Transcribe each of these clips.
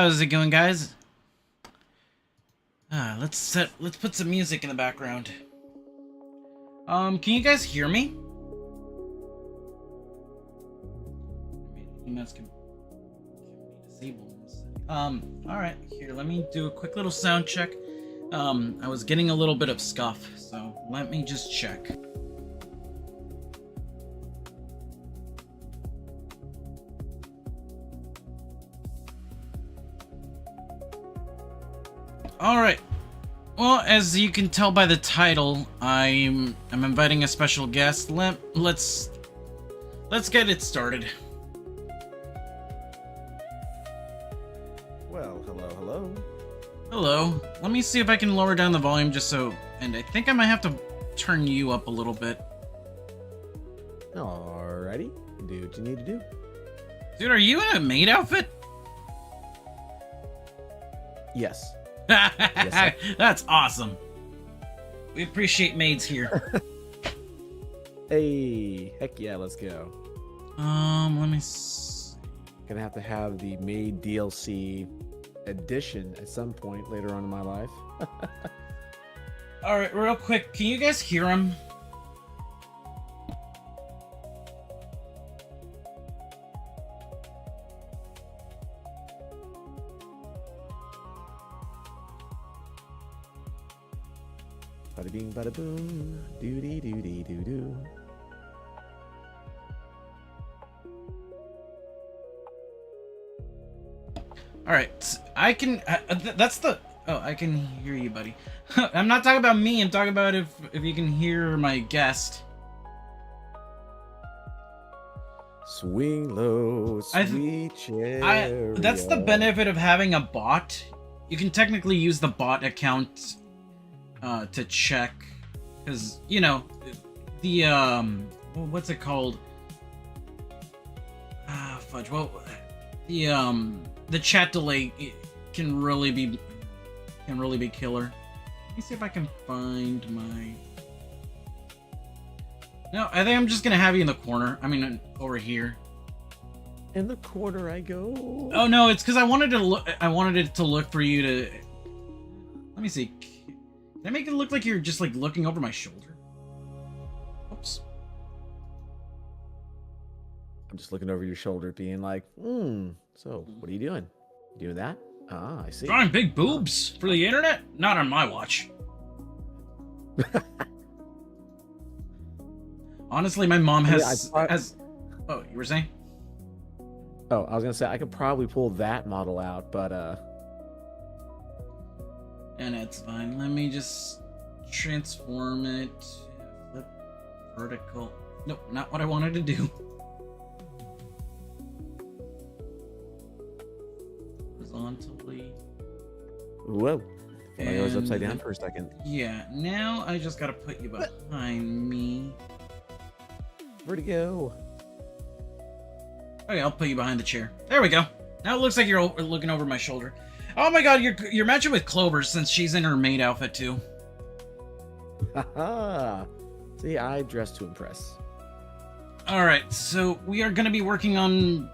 How's it going, guys? Let's put some music in the background. Can you guys hear me? Emails can be disabled. Alright, here, let me do a quick little sound check. I was getting a little bit of scuff, so let me just check. Alright. Well, as you can tell by the title, I'm inviting a special guest. Let's get it started. Well, hello. Hello. Let me see if I can lower down the volume just so... And I think I might have to turn you up a little bit. Alrighty. Do what you need to do. Dude, are you in a maid outfit? Yes. Yes, that's awesome. We appreciate maids here. Hey, heck yeah, let's go. Let me see. Gonna have to have the maid DLC edition at some point later on in my life. Alright, real quick, can you guys hear him? Bada bing, bada boom. Doody doody doo doo. Alright, I can... that's the... Oh, I can hear you, buddy. I'm not talking about me, I'm talking about if you can hear my guest. Swing low, sweet cherry. That's the benefit of having a bot. You can technically use the bot account to check, because, you know, the, what's it called? Fudge, well, the chat delay can really be killer. Let me see if I can find my... No, I think I'm just gonna have you in the corner. I mean, over here. In the corner I go. Oh no, it's because I wanted it to look for you to... Let me see. Can I make it look like you're just like looking over my shoulder? Oops. I'm just looking over your shoulder being like, so what are you doing? You doing that? Ah, I see. Drawing big boobs for the internet? Not on my watch. Honestly, my mom has... Oh, you were saying? Oh, I was gonna say I could probably pull that model out, but And it's fine. Let me just transform it. Flip vertical. Nope, not what I wanted to do. Horizontally. Whoa. I was upside down for a second. Yeah, now I just gotta put you behind me. Where'd it go? Okay, I'll put you behind the chair. There we go. Now it looks like you're looking over my shoulder. Oh my god, you're matching with Clover since she's in her maid outfit too. Haha. See, I dress to impress. Alright, so we are gonna be working on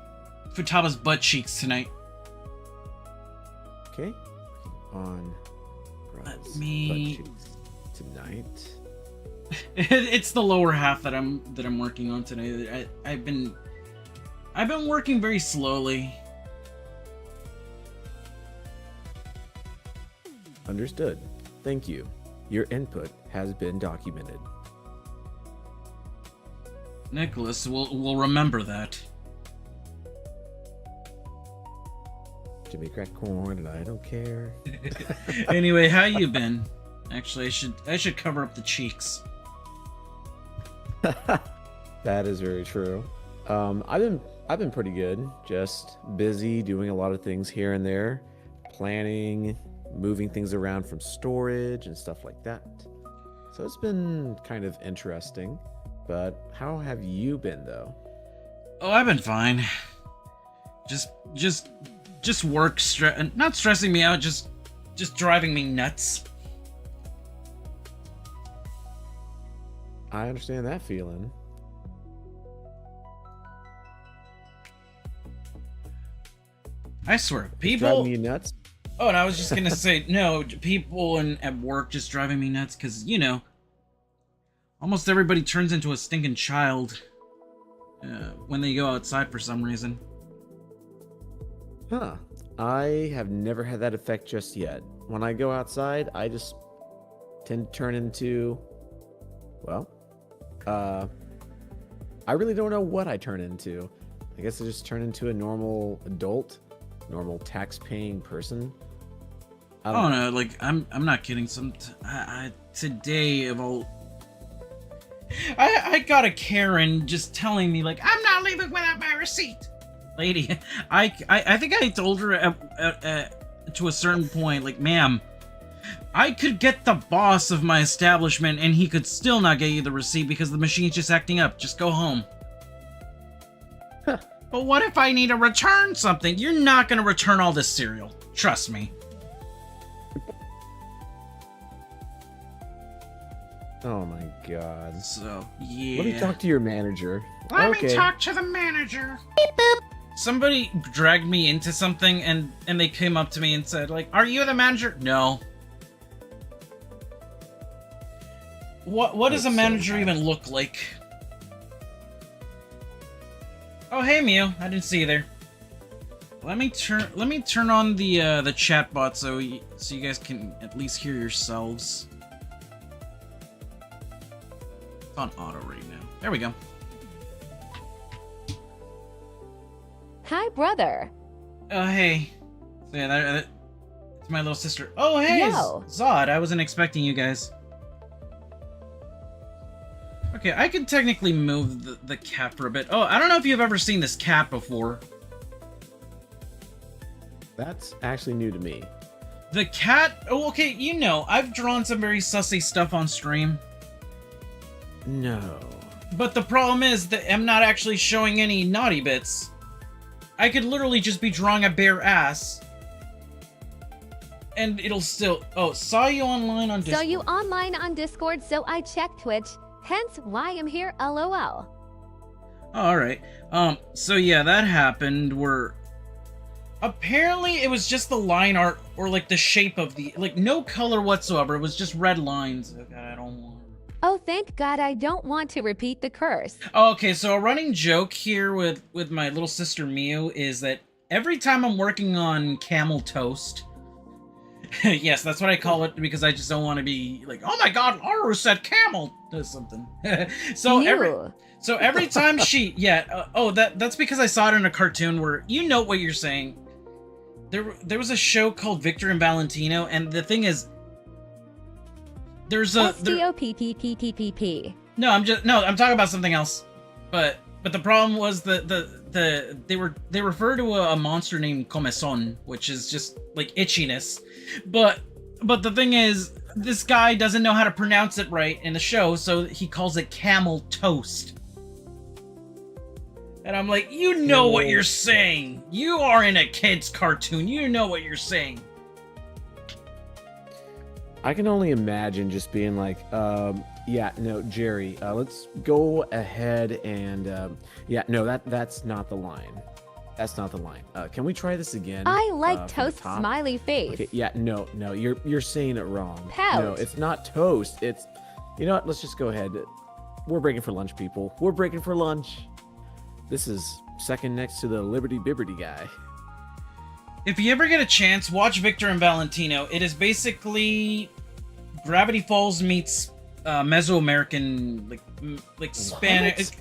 Futaba's butt cheeks tonight. Okay. On Let butt me... cheeks tonight. It's the lower half that I'm working on today. I've been working very slowly. Understood. Thank you. Your input has been documented. Nicholas will remember that. Jimmy crack corn and I don't care. Anyway, how you been? Actually, I should cover up the cheeks. That is very true. I've been pretty good. Just busy doing a lot of things here and there, planning, moving things around from storage and stuff like that. So it's been kind of interesting. But how have you been though? Oh, I've been fine. Just work not stressing me out, just driving me nuts. I understand that feeling. I swear, Driving people. you nuts? Oh, and I was just gonna say, no, people at work just driving me nuts, because, you know, almost everybody turns into a stinking child when they go outside for some reason. Huh. I have never had that effect just yet. When I go outside, I just tend to turn into, well, I really don't know what I turn into. I guess I just turn into a normal adult, normal tax-paying person. I Oh don't no, like I'm not kidding. Today of all, I got a Karen just telling me like I'm not leaving without my receipt. Lady, I think I told her to a certain point, like, ma'am, I could get the boss of my establishment and he could still not get you the receipt because the machine's just acting up. Just go home. But what if I need to return something? You're not gonna return all this cereal. Trust me. Oh my god. So, yeah. Let me talk to your manager. Let Okay. me talk to the manager. Beep, boop. Somebody dragged me into something and they came up to me and said, like, are you the manager? No. What does a manager even look like? Oh, hey Mew, I didn't see you there. Let me turn on the chat bot so you guys can at least hear yourselves. It's on auto right now. There we go. Hi, brother. Oh, hey. So yeah, it's my little sister. Oh, hey, Yo. Zod. I wasn't expecting you guys. Okay, I can technically move the cat for a bit. Oh, I don't know if you've ever seen this cat before. That's actually new to me. The cat... Oh, okay, you know, I've drawn some very sussy stuff on stream. No. But the problem is that I'm not actually showing any naughty bits. I could literally just be drawing a bare ass. And it'll still... Oh, saw you online on Discord. Saw you online on Discord, so I checked Twitch. Hence why I'm here, LOL. Oh, alright. So yeah, that happened where... Apparently it was just the line art, or like the shape of the... Like, no color whatsoever, it was just red lines. Oh god, I don't want... Oh, thank God I don't want to repeat the curse. Okay, so a running joke here with my little sister Mew is that every time I'm working on camel toast... yes, that's what I call it, because I just don't want to be like, oh my god, Aru said camel does something. so every time she... Yeah, that's because I saw it in a cartoon where, you know what you're saying. There was a show called Victor and Valentino, and the thing is, there's a... STOPPPPPP. No, I'm talking about something else. But the problem was they refer to a monster named Comezon, which is just like itchiness. But the thing is, this guy doesn't know how to pronounce it right in the show, so he calls it camel toast. And I'm like, you know what you're saying. You are in a kid's cartoon. You know what you're saying. I can only imagine just being like, yeah, no, Jerry, let's go ahead and, yeah, no, that's not the line. That's not the line. Can we try this again? I like from the toast top? smiley face. Okay, yeah, no, you're saying it wrong. Pout. No, it's not toast. It's, you know what? Let's just go ahead. We're breaking for lunch, people. We're breaking for lunch. This is second next to the Liberty Bibberty guy. If you ever get a chance, watch Victor and Valentino. It is basically Gravity Falls meets Mesoamerican, like Spanish.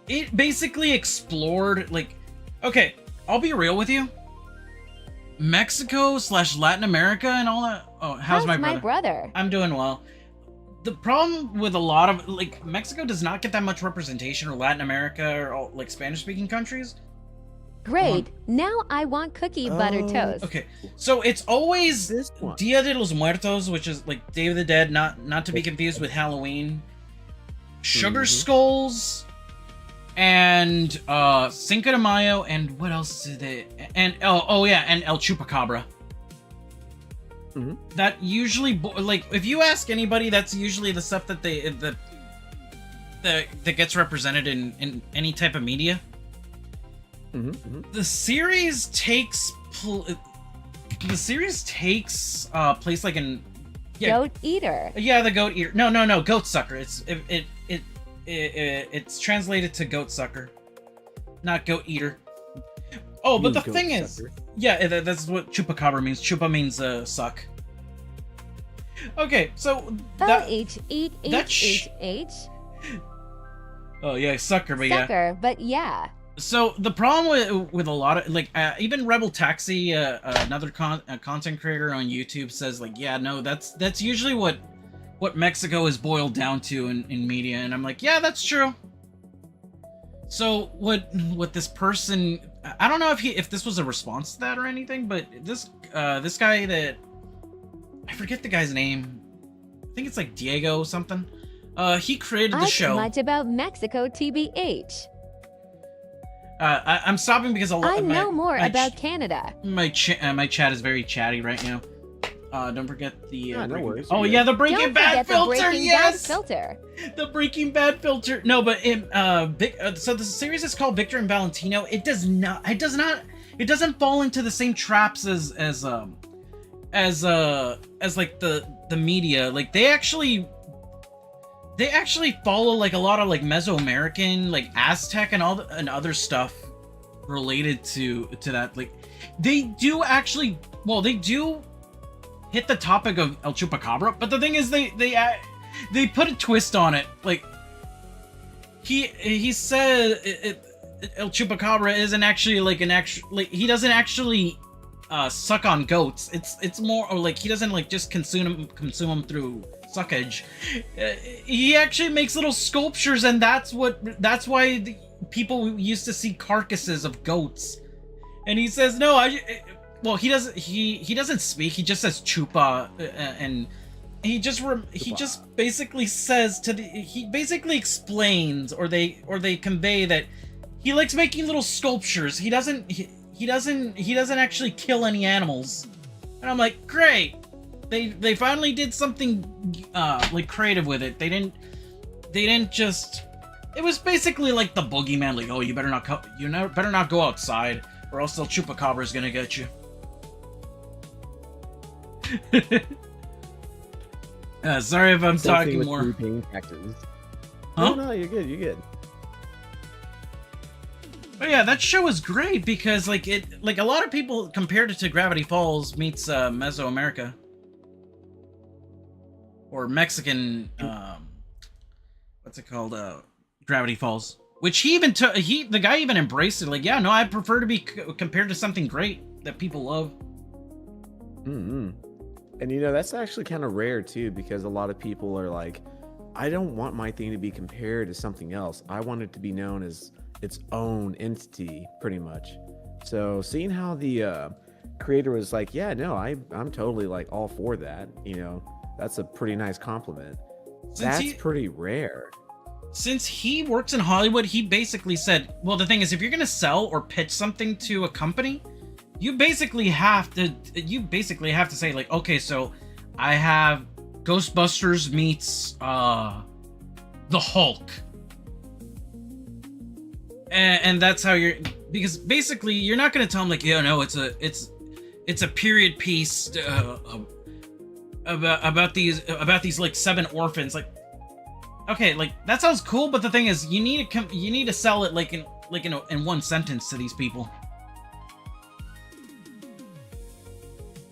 It basically explored, like, okay, I'll be real with you. Mexico / Latin America and all that. Oh, how's my brother? I'm doing well. The problem with a lot of, like, Mexico does not get that much representation, or Latin America, or all, like, Spanish-speaking countries. Great. Now I want cookie butter toast. Okay, so it's always This one. Dia de los Muertos, which is like Day of the Dead, not to be confused with Halloween. Sugar Skulls, and Cinco de Mayo, and what else did they? And oh yeah, and El Chupacabra. That usually, like, if you ask anybody, that's usually the stuff that that gets represented in any type of media. the series takes place like in Goat eater. Yeah, the goat eater. No, goat sucker. It's translated to goat sucker, not goat eater. Oh, but the thing is, yeah, that's what chupacabra means. Chupa means suck. Okay, so oh yeah, sucker, but yeah. Sucker, but yeah. So the problem with a lot of like even Rebel Taxi, another content creator on YouTube, says like, yeah, no, that's usually what Mexico is boiled down to in media, and I'm like, yeah, that's true. So what this person, I don't know if this was a response to that or anything, but this guy that I forget the guy's name, I think it's like Diego something. He created the show. Much about Mexico, TBH. I'm stopping because I know more about Canada. My chat is very chatty right now. Don't forget the. No worries. Oh yeah, the Breaking Bad filter. Yes, the Breaking Bad filter. No, but so the series is called Victor and Valentino. It doesn't fall into the same traps as like the media. Like they actually follow like a lot of like Mesoamerican, like Aztec and and other stuff related to that. Like they do actually, well, they do hit the topic of El Chupacabra, but the thing is they put a twist on it. Like he said El Chupacabra isn't actually like he doesn't actually suck on goats. It's more, or like he doesn't like just consume them through suckage. He actually makes little sculptures, and that's why people used to see carcasses of goats. And he says no, he doesn't speak. He just says chupa, and he just basically says he basically explains, or they convey that he likes making little sculptures. He doesn't actually kill any animals. And I'm like, great. They finally did something like creative with it. They didn't just. It was basically like the boogeyman, like, oh, you better not go outside, or else the chupacabra is gonna get you. Sorry if I'm talking more. Huh? No, you're good. You're good. But yeah, that show is great because like a lot of people compared it to Gravity Falls meets Mesoamerica. Or Mexican, what's it called? Gravity Falls. Which he even took. The guy even embraced it. Like, yeah, no, I prefer to be compared to something great that people love. Mm-hmm. And that's actually kind of rare too, because a lot of people are like, I don't want my thing to be compared to something else. I want it to be known as its own entity, pretty much. So seeing how the creator was like, yeah, no, I'm totally like all for that. That's a pretty nice compliment. That's pretty rare. Since he works in Hollywood, he basically said, well, the thing is, if you're going to sell or pitch something to a company, you basically have to say like, okay, so I have Ghostbusters meets the Hulk. And that's how because basically you're not going to tell them like, yeah, no, it's a period piece about these like 7 orphans. Like, okay, like that sounds cool, but the thing is, you need to sell it like in one sentence to these people.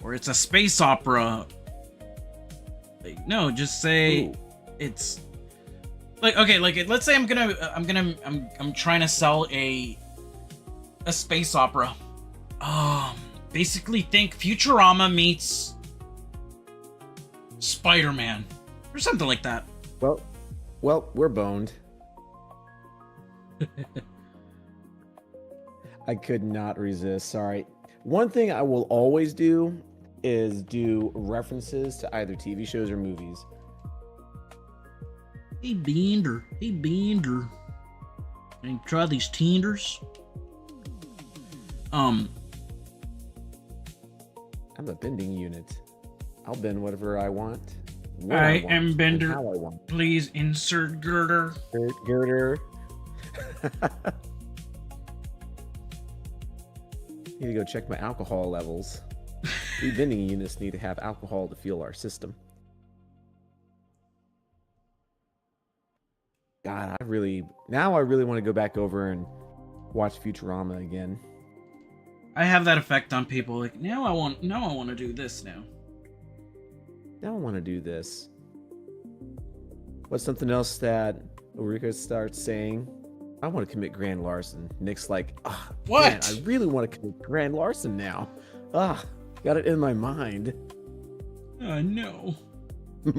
Or it's a space opera. Like, no, just say it's like, okay, like let's say I'm trying to sell a space opera. Basically think Futurama meets Spider-Man or something like that. Well, we're boned. I could not resist. Sorry. One thing I will always do is do references to either TV shows or movies. Hey Bender. Can you try these tenders? I'm a bending unit. I'll bend whatever I want. I am Bender. How I want. Please insert girder. Girder. Need to go check my alcohol levels. We vending units need to have alcohol to fuel our system. God, I really want to go back over and watch Futurama again. I have that effect on people. Like, now I want to do this now. Now I want to do this. What's something else that Arukas starts saying? I want to commit grand larceny. Nick's like, what? Man, I really want to commit grand larceny now. Got it in my mind. No. You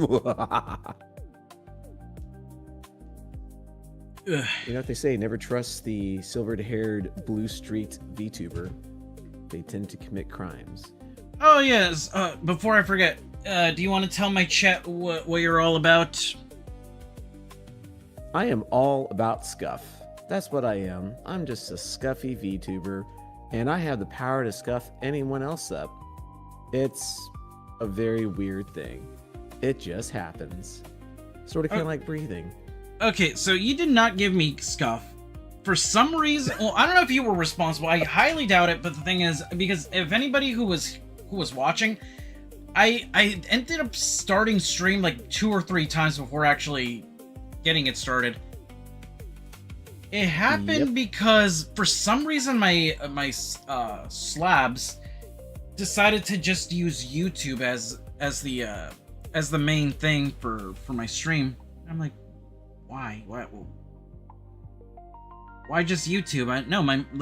know what they say? Never trust the silver-haired Blue Street VTuber. They tend to commit crimes. Oh yes. Before I forget, do you want to tell my chat what you're all about? I am all about scuff. That's what I am. I'm just a scuffy VTuber, and I have the power to scuff anyone else up. It's a very weird thing. It just happens. Sort of kind of like breathing. Okay, so you did not give me scuff. For some reason, well, I don't know if you were responsible. I highly doubt it, but the thing is, because if anybody who was watching, I ended up starting stream like 2 or 3 times before actually getting it started. It happened because for some reason my slabs decided to just use YouTube as the main thing for my stream. I'm like, why just YouTube?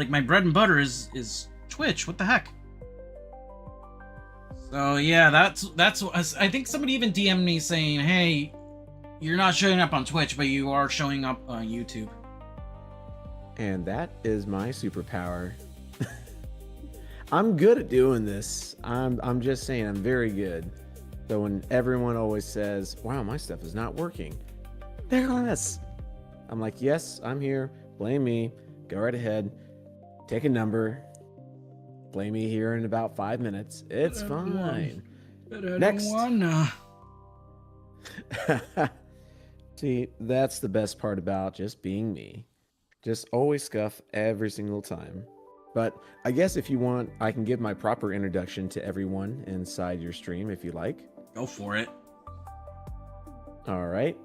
My bread and butter is Twitch. What the heck? So yeah, that's I think somebody even DM'd me saying, hey, you're not showing up on Twitch, but you are showing up on YouTube. And that is my superpower. I'm good at doing this. I'm just saying I'm very good. So when everyone always says, wow, my stuff is not working, they're honest. I'm like, yes, I'm here. Blame me. Go right ahead. Take a number. Blame me here in about 5 minutes. It's fine. Next. See, that's the best part about just being me. Just always scuff every single time. But I guess if you want, I can give my proper introduction to everyone inside your stream if you like. Go for it. All right.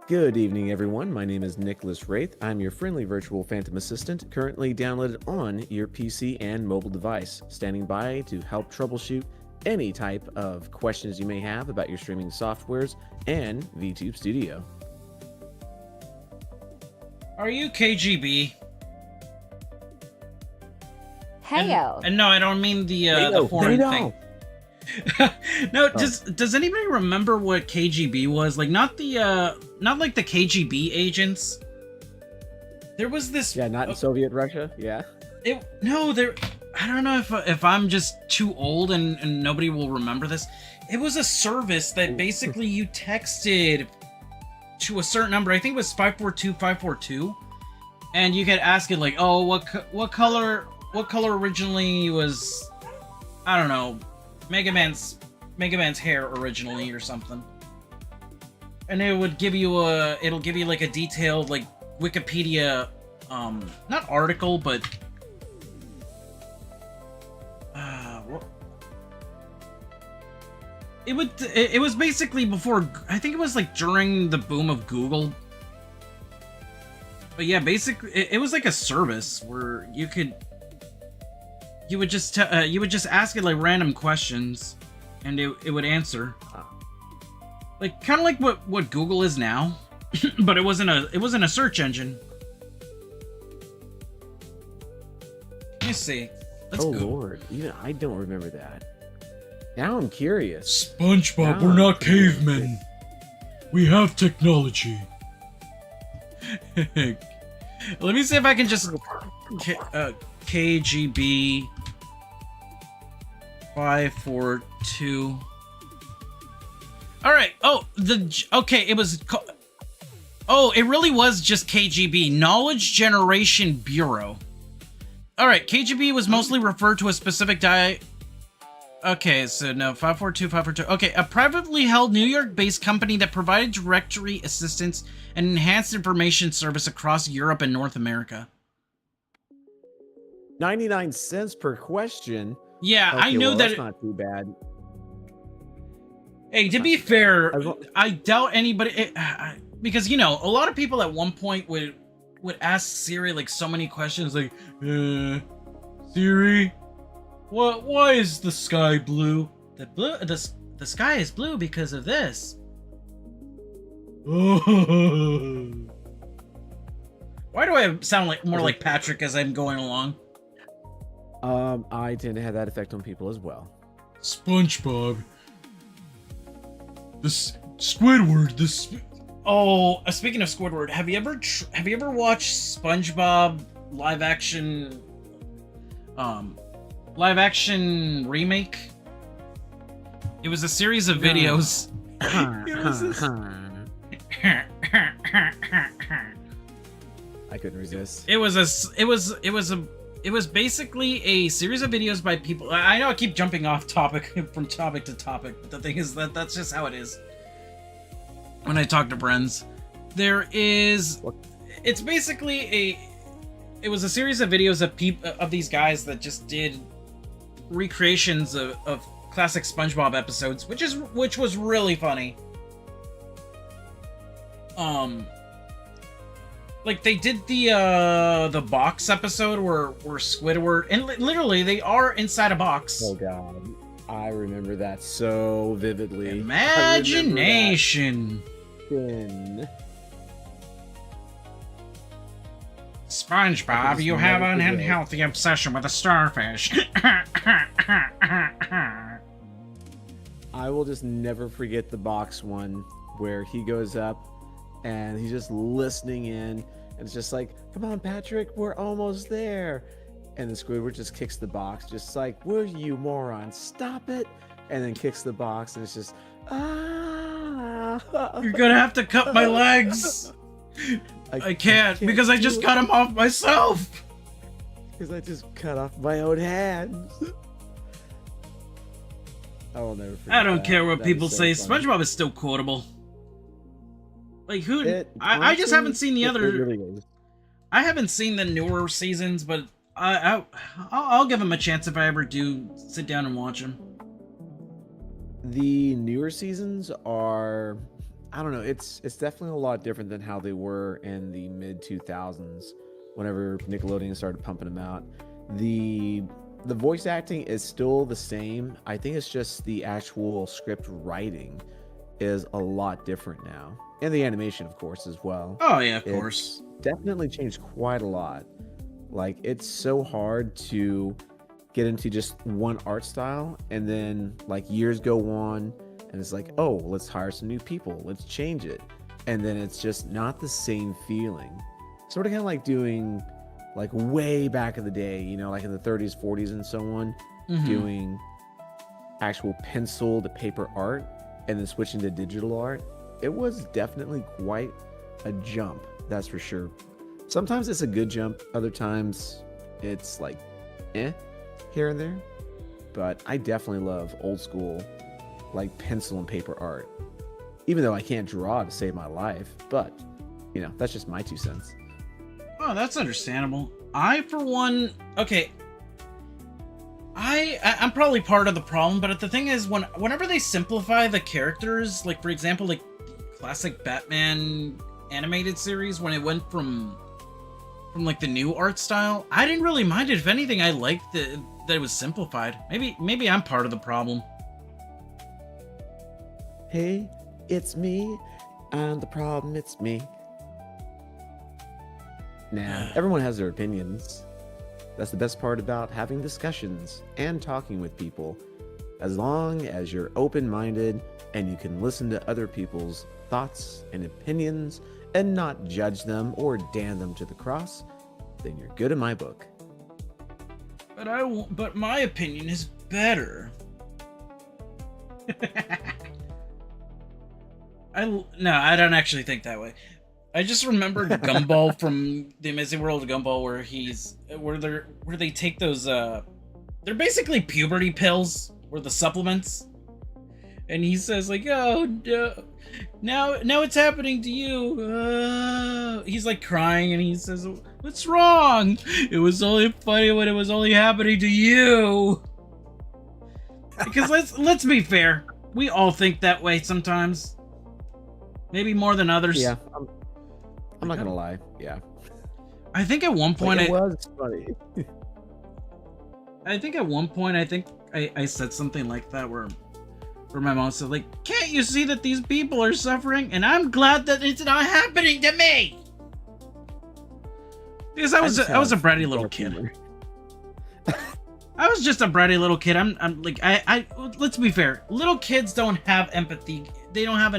Good evening, everyone. My name is Nicholas Wraith. I'm your friendly virtual phantom assistant, currently downloaded on your PC and mobile device, standing by to help troubleshoot any type of questions you may have about your streaming softwares and VTube Studio. Are you KGB? Heyo. And no, I don't mean the foreign thing. No, does anybody remember what KGB was? Like, not like the KGB agents. There was this. Yeah, not in Soviet Russia. Yeah. I don't know if I'm just too old and nobody will remember this. It was a service that basically you texted to a certain number. I think it was 542, and you could ask it like, oh, what color originally was, I don't know, Mega Man's hair originally or something. And it would give you like a detailed like Wikipedia not article, but it was basically before, I think it was like during the boom of Google. But yeah, basically it was like a service where you would just ask it like random questions and it would answer. Like kind of like what Google is now, but it wasn't a search engine. Let me see. Let's go. Lord, even I don't remember that. Now I'm curious. SpongeBob, we're not cavemen. We have technology. Let me see if I can just KGB 542. All right. It was. It really was just KGB, Knowledge Generation Bureau. All right, KGB was mostly referred to a specific Okay, so no, 542. Okay, a privately held New York-based company that provided directory assistance and enhanced information service across Europe and North America. 99 cents per question. Yeah, Okay, I know well, that. that's not too bad. Hey, to be fair, As lo- I doubt anybody because you know a lot of people at one point would ask Siri like so many questions like, Siri, why is the sky blue? The sky is blue because of this. Why do I sound like more like Patrick as I'm going along? I tend to have that effect on people as well. SpongeBob. Squidward. Oh, speaking of Squidward, have you ever watched SpongeBob live action remake? It was a series of videos. I couldn't resist. It was basically a series of videos by people. I know I keep jumping off topic from topic to topic, but the thing is that that's just how it is when I talk to friends. It's basically it was a series of videos of these guys that just did recreations of classic SpongeBob episodes, which was really funny. Like they did the box episode where Squidward, and literally they are inside a box. Oh god, I remember that so vividly. Imagination. SpongeBob, you have an unhealthy obsession with a starfish. I will just never forget the box one where he goes up and he's just listening in, and it's just like, come on, Patrick, we're almost there. And then Squidward just kicks the box, just like, will you moron, stop it? And then kicks the box, and it's just, ah. You're gonna have to cut my legs. I can't because I just cut them off myself. Because I just cut off my own hands. I will never forget. I don't care what That people is so say. funny. SpongeBob is still quotable. Like who? I just Honestly, haven't seen the it other. really is. I haven't seen the newer seasons, but I'll give them a chance if I ever do sit down and watch them. The newer seasons are, I don't know, it's definitely a lot different than how they were in the mid 2000s whenever Nickelodeon started pumping them out. The voice acting is still the same. I think it's just the actual script writing is a lot different now. And the animation, of course, as well. Oh yeah, of course. Definitely changed quite a lot. Like, it's so hard to get into just one art style, and then like years go on and it's like, oh, let's hire some new people, let's change it, and then it's just not the same feeling. Sort of kind of like doing like way back in the day, you know, like in the 30s, 40s and so on, doing actual pencil to paper art and then switching to digital art. It was definitely quite a jump, that's for sure. Sometimes it's a good jump, other times it's like here and there, but I definitely love old school like pencil and paper art, even though I can't draw to save my life. But you know, that's just my 2 cents. Oh, that's understandable. I, for one, okay, I'm probably part of the problem, but the thing is, whenever they simplify the characters, like for example, like classic Batman animated series, when it went from like the new art style, I didn't really mind it. If anything, I liked that it was simplified. Maybe I'm part of the problem. Hey, it's me, and the problem, it's me. Nah, everyone has their opinions. That's the best part about having discussions and talking with people. As long as you're open-minded and you can listen to other people's thoughts and opinions and not judge them or damn them to the cross, then you're good in my book. But my opinion is better. I don't actually think that way. I just remembered Gumball from The Amazing World of Gumball, where they take those they're basically puberty pills, or the supplements, and he says like, oh no, now it's happening to you. He's like crying, and he says, What's wrong? It was only funny when it was only happening to you. Because let's be fair. We all think that way sometimes. Maybe more than others. Yeah, I'm not gonna lie. Yeah. I think at one point Like, it was funny. I think at one point I said something like that where my mom said, like, can't you see that these people are suffering? And I'm glad that it's not happening to me. Because I was a bratty little kid. I was just a bratty little kid. I'm like I let's be fair. Little kids don't have empathy. They don't have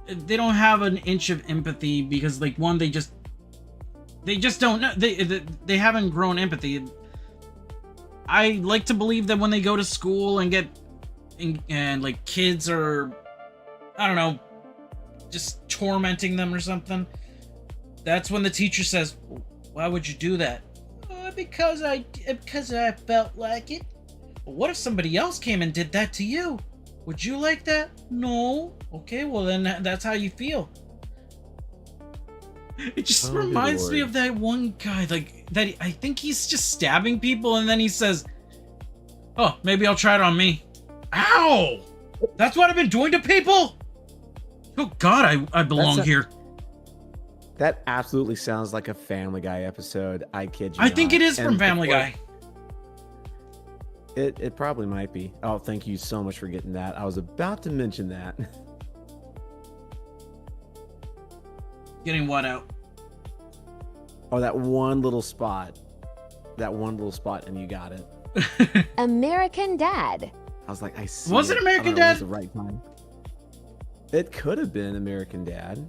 they don't have an inch of empathy because, like, one, they just don't know. They haven't grown empathy. I like to believe that when they go to school and and like kids are, I don't know, just tormenting them or something, that's when the teacher says, why would you do that? Because I felt like it. But what if somebody else came and did that to you? Would you like that? No. Okay, well then that's how you feel. It just reminds me of that one guy, like, that I think he's just stabbing people and then he says, oh, maybe I'll try it on me. Ow! That's what I've been doing to people? Oh God, I belong here. That absolutely sounds like a Family Guy episode. I kid you I not. think it is from Family Guy. It probably might be. Oh, thank you so much for getting that. I was about to mention that. Getting what out? Oh, that one little spot. That one little spot, and you got it. American Dad. I was like, I see. Was it American Dad? It was the right time. It could have been American Dad.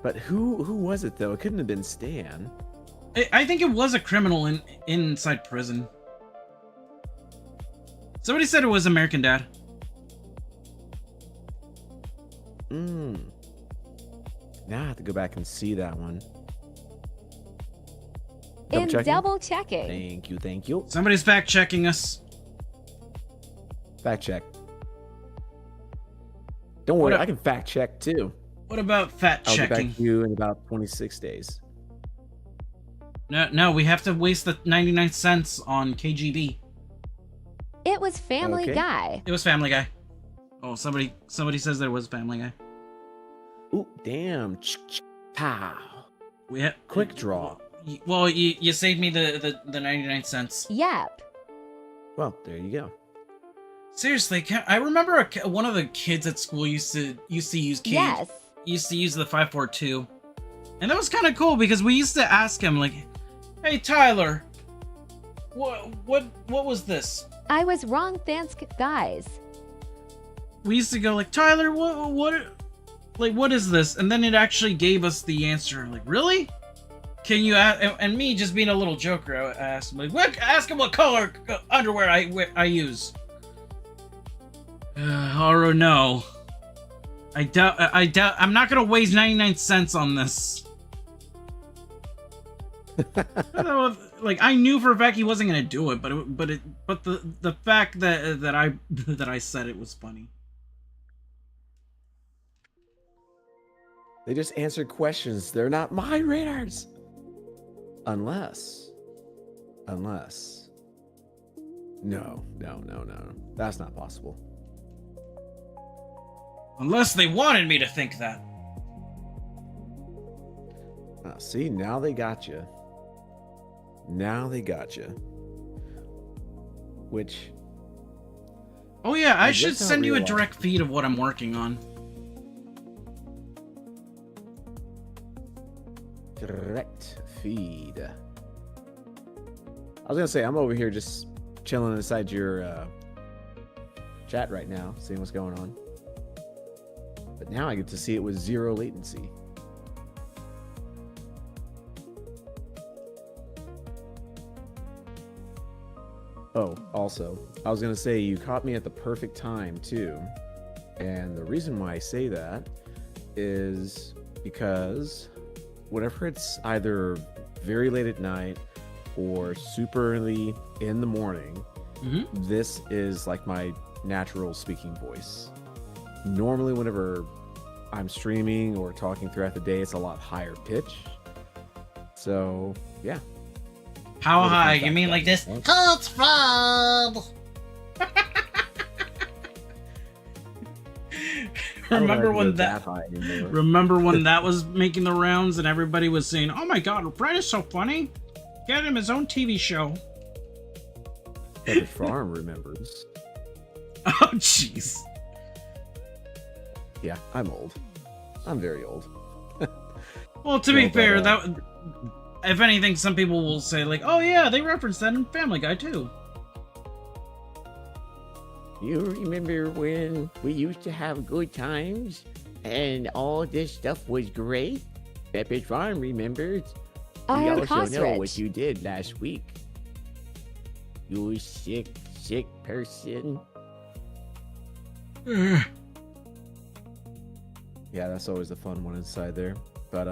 But who was it though? It couldn't have been Stan. I think it was a criminal inside prison. Somebody said it was American Dad. Now I have to go back and see that one. Double checking. Thank you. Somebody's fact checking us. Fact check. Don't worry, I can fact check too. What about fat I'll checking? get back to you in about 26 days. No, we have to waste the 99 cents on KGB. It was Family Guy. It was Family Guy. Oh, somebody says that it was Family Guy. Ooh, damn. Pow. We have Quick draw. Well, you saved me the 99 cents. Yep. Well, there you go. Seriously, I remember one of the kids at school used to use KGB. Yes. Used to use the 542. And that was kind of cool because we used to ask him, like, hey, Tyler, what was this? I was wrong, thanks, guys. We used to go, like, Tyler, what is this? And then it actually gave us the answer. Like, really? Can you ask? And me just being a little joker, I asked him, like, ask him what color underwear I use. Or no. I doubt, I'm not gonna waste 99 cents on this. Like, I knew for a fact he wasn't gonna do it, but the fact that I said it was funny. They just answered questions. They're not mind readers. Unless. No. That's not possible. Unless they wanted me to think that. See, now they got you. Which. Oh yeah, I should send you a direct feed of what I'm working on. Direct feed. I was gonna say, I'm over here just chilling inside your chat right now, seeing what's going on. But now I get to see it with 0 latency. Oh, also, I was gonna say, you caught me at the perfect time too. And the reason why I say that is because whenever it's either very late at night or super early in the morning, this is like my natural speaking voice. Normally, whenever I'm streaming or talking throughout the day, it's a lot higher pitch. So yeah. How Really comes high? back You to mean that like this? point. It's fun. Remember when that? High anymore. Remember when that was making the rounds and everybody was saying, "Oh my God, Brett is so funny. Get him his own TV show." Pepperidge Farm remembers. Oh jeez. Yeah, I'm old. I'm very old. Well, to No, be but, fair, that if anything, some people will say like, "Oh yeah, they referenced that in Family Guy too." You remember when we used to have good times and all this stuff was great? Pepperidge Farm remembers. We also know what you did last week. You sick person. Yeah, that's always the fun one inside there. But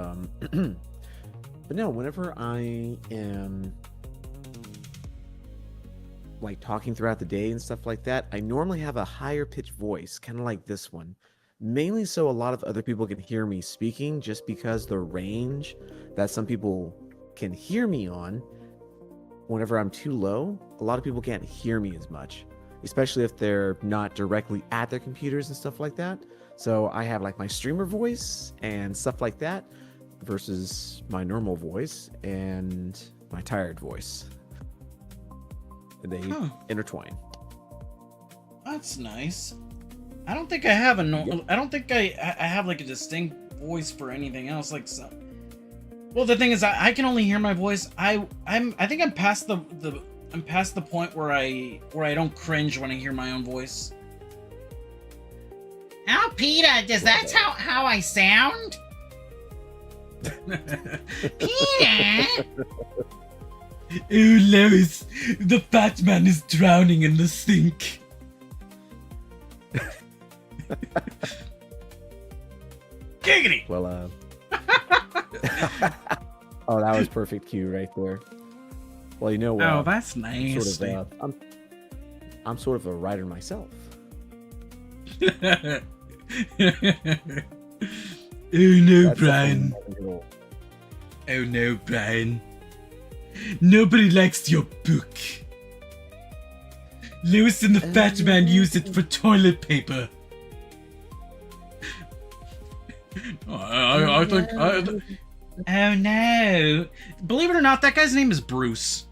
but no, whenever I am like talking throughout the day and stuff like that, I normally have a higher pitched voice, kind of like this one. Mainly so a lot of other people can hear me speaking, just because the range that some people can hear me on, whenever I'm too low, a lot of people can't hear me as much, especially if they're not directly at their computers and stuff like that. So I have like my streamer voice and stuff like that versus my normal voice and my tired voice. They intertwine. That's nice. I don't think I have a I don't think I have like a distinct voice for anything else. Like some. Well, the thing is, I can only hear my voice. I think I'm past I'm past the point where I don't cringe when I hear my own voice. Oh, Peter, does that how I sound? Peter. Oh, Lois, the fat man is drowning in the sink. Giggity! Well, oh, that was perfect cue right there. Well, you know what? Oh, that's nice. I'm sort of a writer myself. Oh no, Brian. Oh no, Brian. Nobody likes your book. Lewis and the Fat Man used it for toilet paper. I think. Oh no! Believe it or not, that guy's name is Bruce.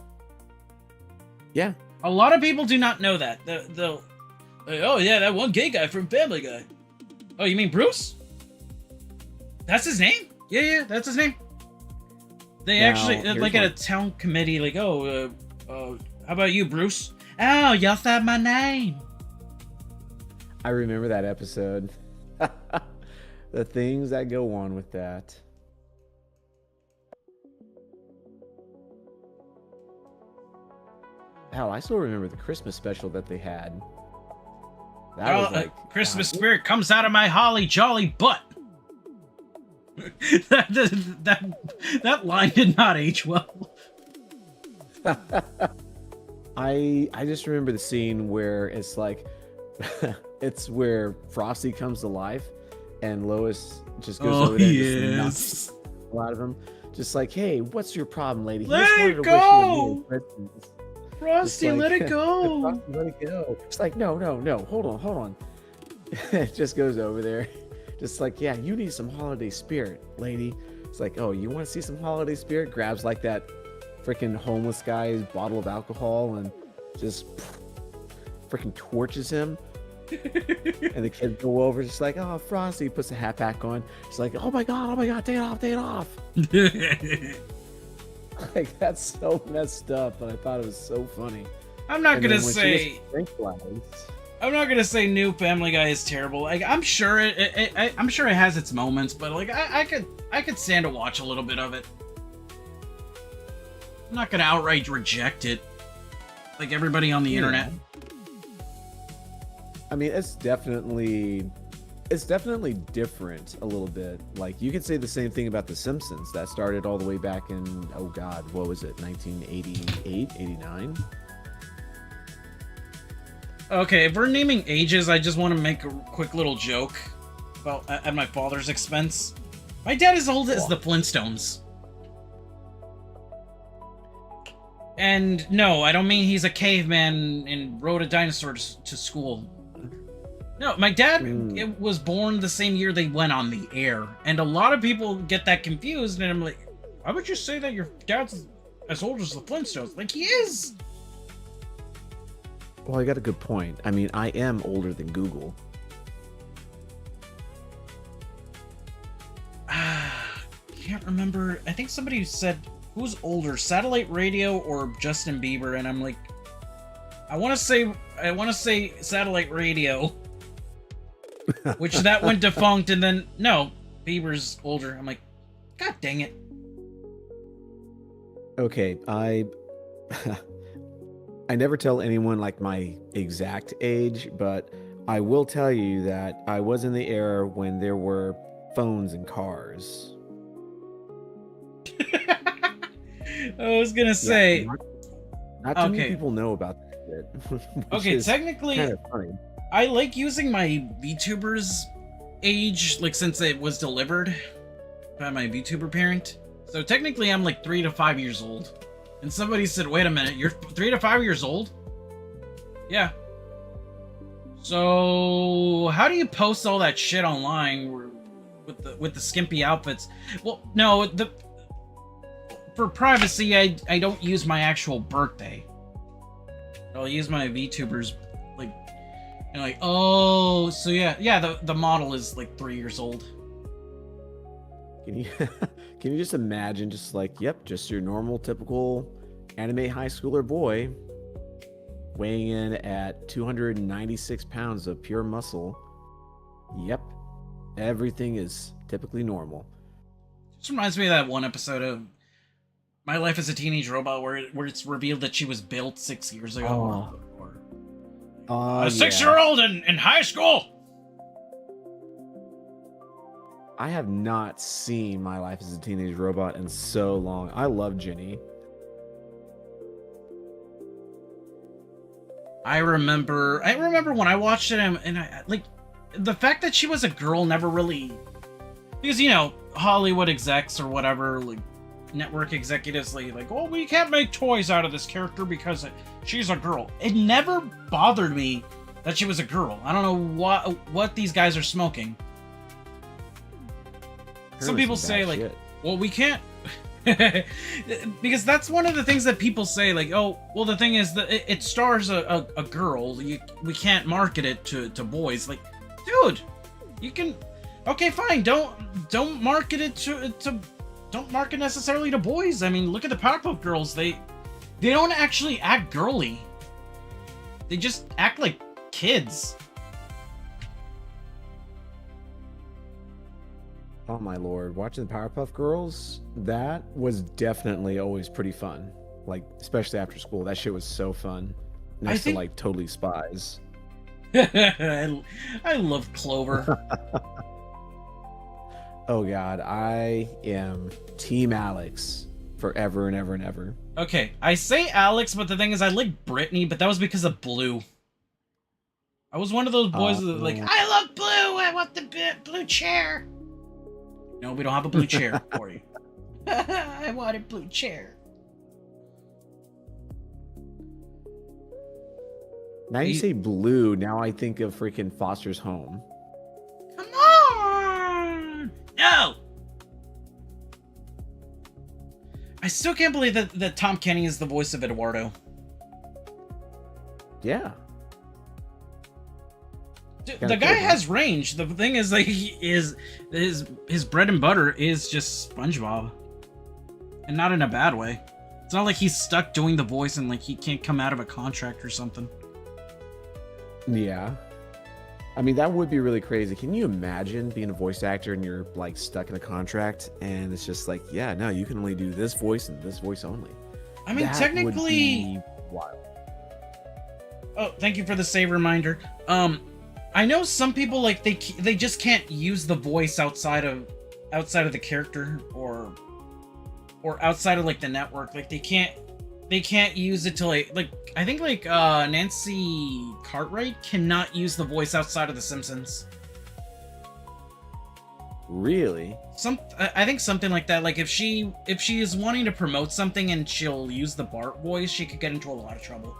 Yeah. A lot of people do not know that. Oh yeah, that one gay guy from Family Guy. Oh, you mean Bruce? That's his name? Yeah, that's his name. They actually, like at a town committee, like, how about you, Bruce? Oh, y'all said my name. I remember that episode. The things that go on with that. Hell, I still remember the Christmas special that they had. That was like Christmas spirit comes out of my holly jolly butt. that line did not age well. I just remember the scene where it's like it's where Frosty comes to life and Lois just goes over there and just knocks a lot of him. Just like, hey, what's your problem, lady? He Let just wanted it to wish you a Merry go! Christmas. Frosty, Like, let it go! Frosty, let it go. It's like, no, hold on. It just goes over there. Just like, yeah, you need some holiday spirit, lady. It's like, oh, you want to see some holiday spirit? Grabs like that freaking homeless guy's bottle of alcohol and just freaking torches him. And the kids go over, just like, oh, Frosty, puts the hat back on. It's like, oh my god, take it off. Like, that's so messed up, but I thought it was so funny. I'm not gonna say new Family Guy is terrible. Like, I'm sure I'm sure it has its moments, but like I could stand to watch a little bit of it. I'm not gonna outright reject it, like everybody on the internet. I mean, it's definitely different a little bit. Like, you could say the same thing about The Simpsons. That started all the way back in, oh god, what was it, 1988, 89? Okay, if we're naming ages, I just want to make a quick little joke at my father's expense. My dad is old as the Flintstones. And no, I don't mean he's a caveman and rode a dinosaur to school. No, my dad was born the same year they went on the air. And a lot of people get that confused, and I'm like, why would you say that your dad's as old as the Flintstones? Like, he is! Well, I got a good point. I mean, I am older than Google. Can't remember. I think somebody said, who's older, Satellite Radio or Justin Bieber? And I'm like, I want to say Satellite Radio. Which that went defunct, and then no, Bieber's older. I'm like, god dang it. Okay, I never tell anyone like my exact age, but I will tell you that I was in the era when there were phones and cars. I was gonna say, not too many people know about that shit. Okay, technically, kind of funny. I like using my VTuber's age, like, since it was delivered by my VTuber parent. So technically I'm like 3 to 5 years old. And somebody said, wait a minute, you're 3 to 5 years old? Yeah. So how do you post all that shit online with the skimpy outfits? Well, no, for privacy, I don't use my actual birthday. I'll use my VTuber's, like, and like, oh, so yeah, the model is like 3 years old. Can you just imagine, just like, yep, just your normal, typical anime high schooler boy, weighing in at 296 pounds of pure muscle. Yep, everything is typically normal. Just reminds me of that one episode of My Life as a Teenage Robot where it's revealed that she was built 6 years ago. A 6-year-old in high school. I have not seen My Life as a Teenage Robot in so long. I love Jenny. I remember when I watched it, and I like the fact that she was a girl never really, because you know Hollywood execs or whatever, like network executives, like, oh, we can't make toys out of this character because she's a girl. It never bothered me that she was a girl. I don't know what these guys are smoking. Some people say like, shit. Well, we can't, because that's one of the things that people say, like, oh, well, the thing is that it stars a girl. We can't market it to boys. Like, dude, you can, okay, fine. Don't market it to don't market necessarily to boys. I mean, look at the Powerpuff Girls. They don't actually act girly. They just act like kids. Oh my lord, watching the Powerpuff Girls, that was definitely always pretty fun. Like, especially after school, that shit was so fun. Next to like Totally Spies. I love Clover. Oh god, I am Team Alex forever and ever and ever. Okay, I say Alex, but the thing is, I like Brittany, but that was because of Blue. I was one of those boys that like, I love Blue. I want the blue chair. No, we don't have a blue chair for you. I want a blue chair. Now you say Blue, now I think of freaking Foster's Home. Come on! No! I still can't believe that Tom Kenny is the voice of Eduardo. Yeah. The guy has range. The thing is, like, his bread and butter is just SpongeBob, and not in a bad way. It's not like he's stuck doing the voice and like he can't come out of a contract or something. Yeah, I mean that would be really crazy. Can you imagine being a voice actor and you're like stuck in a contract and it's just like, yeah, no, you can only do this voice and this voice only. I mean, that technically, would be wild. Oh, thank you for the save reminder. I know some people like they just can't use the voice outside of the character or outside of like the network. Like they can't use it to like I think like Nancy Cartwright cannot use the voice outside of The Simpsons. Really? I think something like that. Like if she is wanting to promote something and she'll use the Bart voice, she could get into a lot of trouble.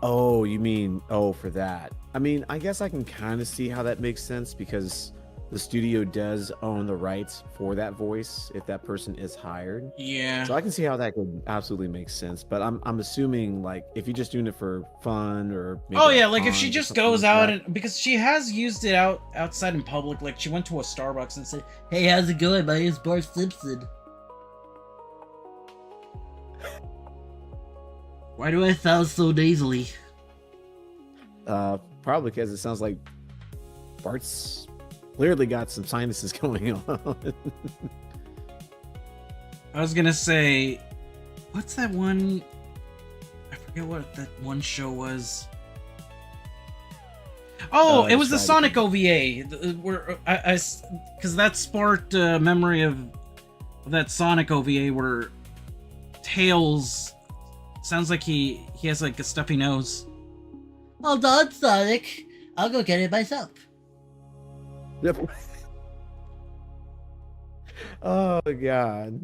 Oh, you mean for that? I mean, I guess I can kind of see how that makes sense because the studio does own the rights for that voice if that person is hired. Yeah. So I can see how that could absolutely make sense. But I'm assuming like if you're just doing it for fun or maybe Oh yeah, like if she cons or just something goes like out that. and because she has used it outside in public, like she went to a Starbucks and said, "Hey, how's it going? My name's Bart Simpson." Why do I sound so nasally? Probably because it sounds like Bart's clearly got some sinuses going on. I was gonna say, what's that one? I forget what that one show was. Oh, it was the Sonic OVA, where because that sparked a memory of that Sonic OVA where Tails sounds like he has like a stuffy nose. Hold on, Sonic. I'll go get it myself. Yep. Oh god.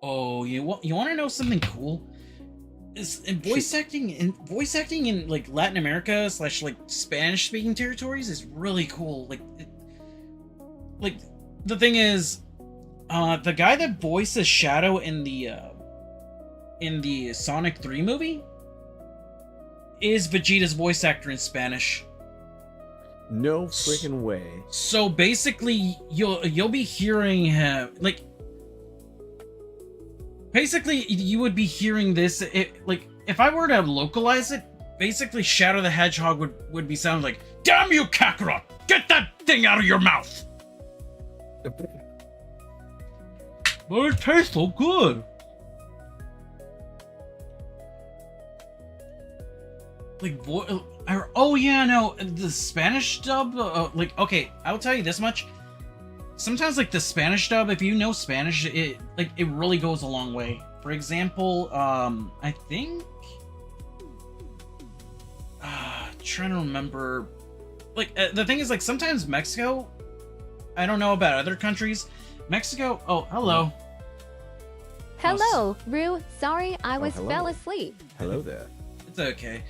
Oh, you want to know something cool? Is in voice acting in like Latin America / like Spanish speaking territories is really cool. Like the thing is, the guy that voices Shadow in the Sonic 3 movie is Vegeta's voice actor in Spanish. No freaking way. So basically, you'll be hearing him like. Basically, you would be hearing this. Like if I were to localize it, basically Shadow the Hedgehog would be sounding like, "Damn you, Kakarot! Get that thing out of your mouth!" But it tastes so good. Like, oh yeah, no, the Spanish dub. Like, okay, I'll tell you this much. Sometimes, like the Spanish dub, if you know Spanish, it really goes a long way. For example, I think, trying to remember. Like, the thing is, like sometimes Mexico. I don't know about other countries. Mexico. Oh, hello. Hello, Rue. Sorry, I was hello. fell asleep. Hello there. It's okay.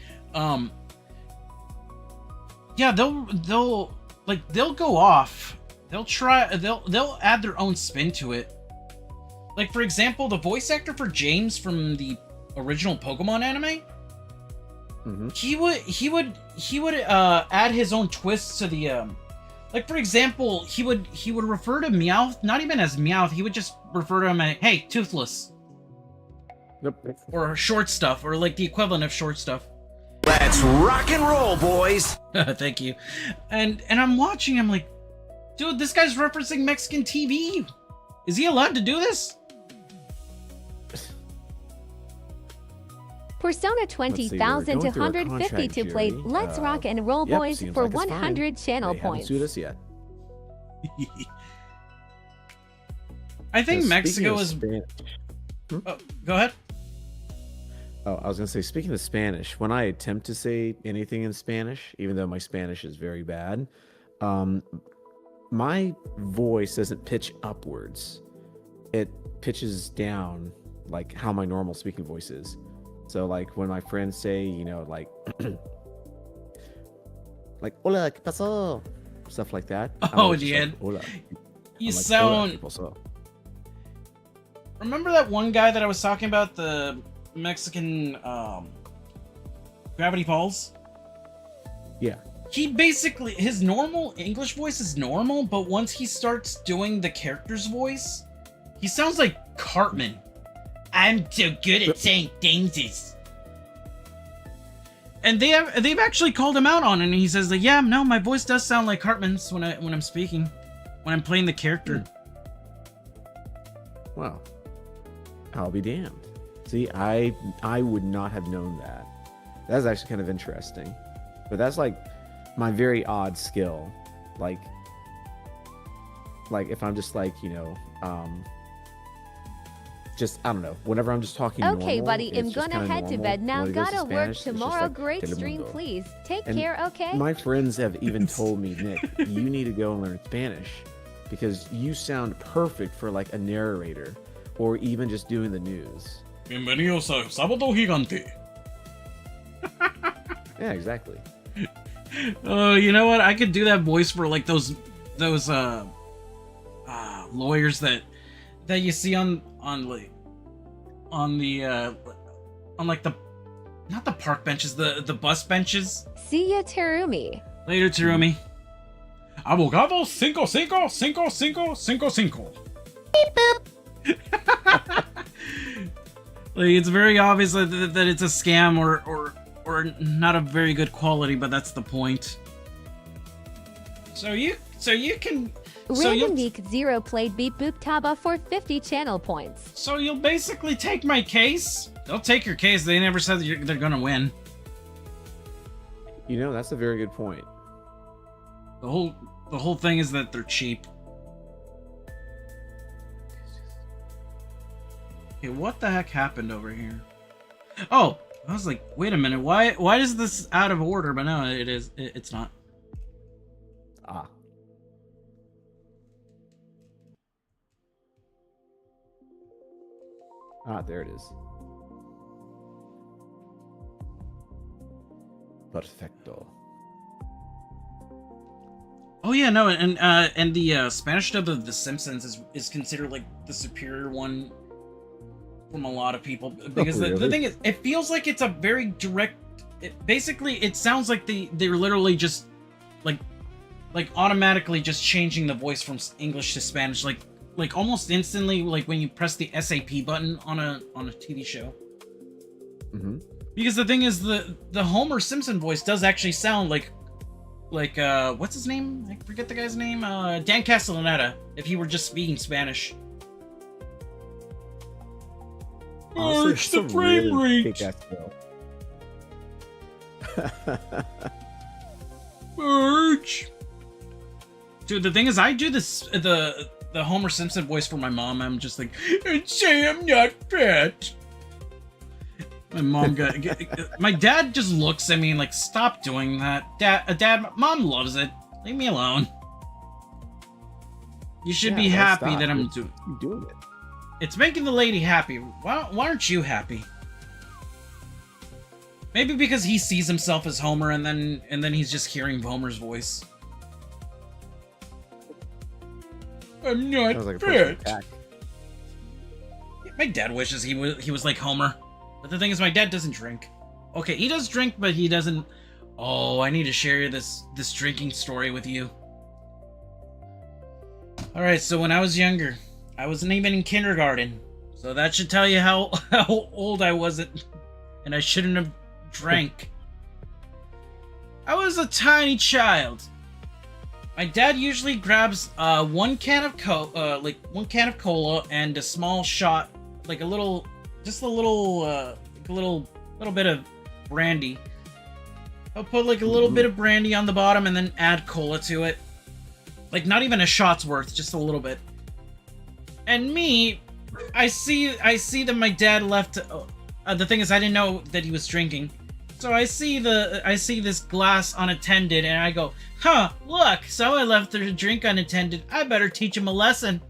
Yeah, they'll go off. They'll add their own spin to it. Like for example, the voice actor for James from the original Pokemon anime, he would add his own twists to the like for example, he would refer to Meowth not even as Meowth, he would just refer to him as, "Hey, Toothless." Nope. Or Short Stuff, or like the equivalent of Short Stuff. Let's rock and roll, boys. Thank you. And I'm watching, I'm like, dude, this guy's referencing Mexican TV. Is he allowed to do this? Persona 20,000 to going through a 152 contract, played Jerry. Let's Rock and Roll Yep, Boys seems for like it's fine. 100 channel They haven't points. sued us yet. I think Speaking Mexico of is. Spanish- Oh, go ahead. Oh, I was gonna say, speaking of Spanish, when I attempt to say anything in Spanish, even though my Spanish is very bad, my voice doesn't pitch upwards. It pitches down, like how my normal speaking voice is. So, like when my friends say, you know, like, like "Hola, ¿qué pasó?" stuff like that. I'm Oh, always just yeah. like, "Hola." You I'm like, "Hola, sound. ¿qué pasó?" Remember that one guy that I was talking about, the Mexican Gravity Falls? Yeah. He basically, his normal English voice is normal, but once he starts doing the character's voice, he sounds like Cartman. "I'm so good at saying things." And they've actually called him out on it, and he says like, "Yeah, no, my voice does sound like Cartman's when I'm speaking, when I'm playing the character." Wow. I'll be damned. See, I would not have known that. That's actually kind of interesting. But that's like my very odd skill. Like if I'm just like, you know, just I don't know. Whenever I'm just talking Okay, normal, buddy, I'm it's just gonna kinda head to normal. bed now. When it goes to Gotta work Spanish, it's just tomorrow. like, Great "Telemundo." stream, please. Take And care, okay? My friends have even told me, Nick, you need to go and learn Spanish because you sound perfect for like a narrator or even just doing the news. Bienvenidos a Sábado Gigante. Yeah, exactly. Oh, you know what? I could do that voice for like those lawyers that you see on the not the park benches, the bus benches. See ya, Terumi. Later, Terumi. Abogado 5555555. Beep boop. Like, it's very obvious that it's a scam or not a very good quality, but that's the point. So you can. Random Week 0 played beat Futaba for 50 channel points. So you'll basically take my case? They'll take your case. They never said that they're gonna win. You know, that's a very good point. The whole thing is that they're cheap. Okay, what the heck happened over here? Oh, I was like, wait a minute. Why is this out of order? But no, it is. It's not. Ah. Ah, there it is. Perfecto. Oh yeah, no, and the Spanish dub of The Simpsons is considered like the superior one from a lot of people because really? the thing is, it feels like it's a very direct. Basically, it sounds like they're literally just like automatically just changing the voice from English to Spanish, like almost instantly, like when you press the SAP button on a TV show. Mm-hmm. Because the thing is, the Homer Simpson voice does actually sound like what's his name? I forget the guy's name. Dan Castellaneta. If he were just speaking Spanish. Honestly, It's that's the a frame really rate. kick-ass skill. Merch. Dude, the thing is, I do this the Homer Simpson voice for my mom. I'm just like, and say I'm not fat. My mom my dad just looks at me and like, stop doing that. Dad, Mom loves it. Leave me alone. You should be happy that I'm doing it. It's making the lady happy. Why aren't you happy? Maybe because he sees himself as Homer and then he's just hearing Homer's voice. I'm not Sounds like a fat. personal attack. My dad wishes he was like Homer. But the thing is, my dad doesn't drink. Okay, he does drink, but he doesn't... Oh, I need to share this drinking story with you. Alright, so when I was younger, I wasn't even in kindergarten. So that should tell you how old I wasn't. And I shouldn't have drank. I was a tiny child. My dad usually grabs one can of cola and a small shot, like a little bit of brandy. I'll put like a little bit of brandy on the bottom and then add cola to it. Like not even a shot's worth, just a little bit. And me, I see that my dad left. The thing is, I didn't know that he was drinking. So I see this glass unattended, and I go, huh, look, so I left the drink unattended. I better teach him a lesson.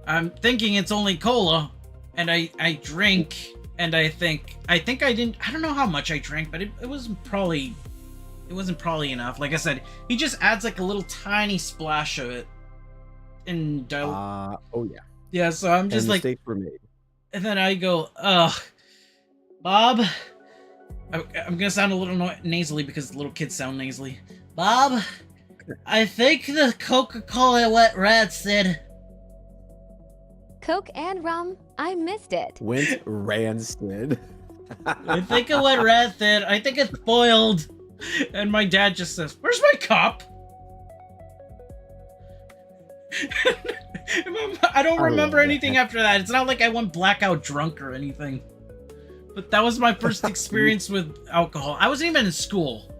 I'm thinking it's only cola, and I drink, and I think I don't know how much I drank, but it wasn't probably enough. Like I said, he just adds like a little tiny splash of it. And oh yeah. Yeah, so I'm just and like, mistakes were made. and then I go, Bob, I'm gonna sound a little nasally because little kids sound nasally. Bob, I think the Coca-Cola Wet Rat said. Coke and rum, I missed it. Went rancid. I think it went rat said. I think it's boiled. And my dad just says, "Where's my cup?" I don't remember anything after that. It's not like I went blackout drunk or anything. But that was my first experience with alcohol. I wasn't even in school.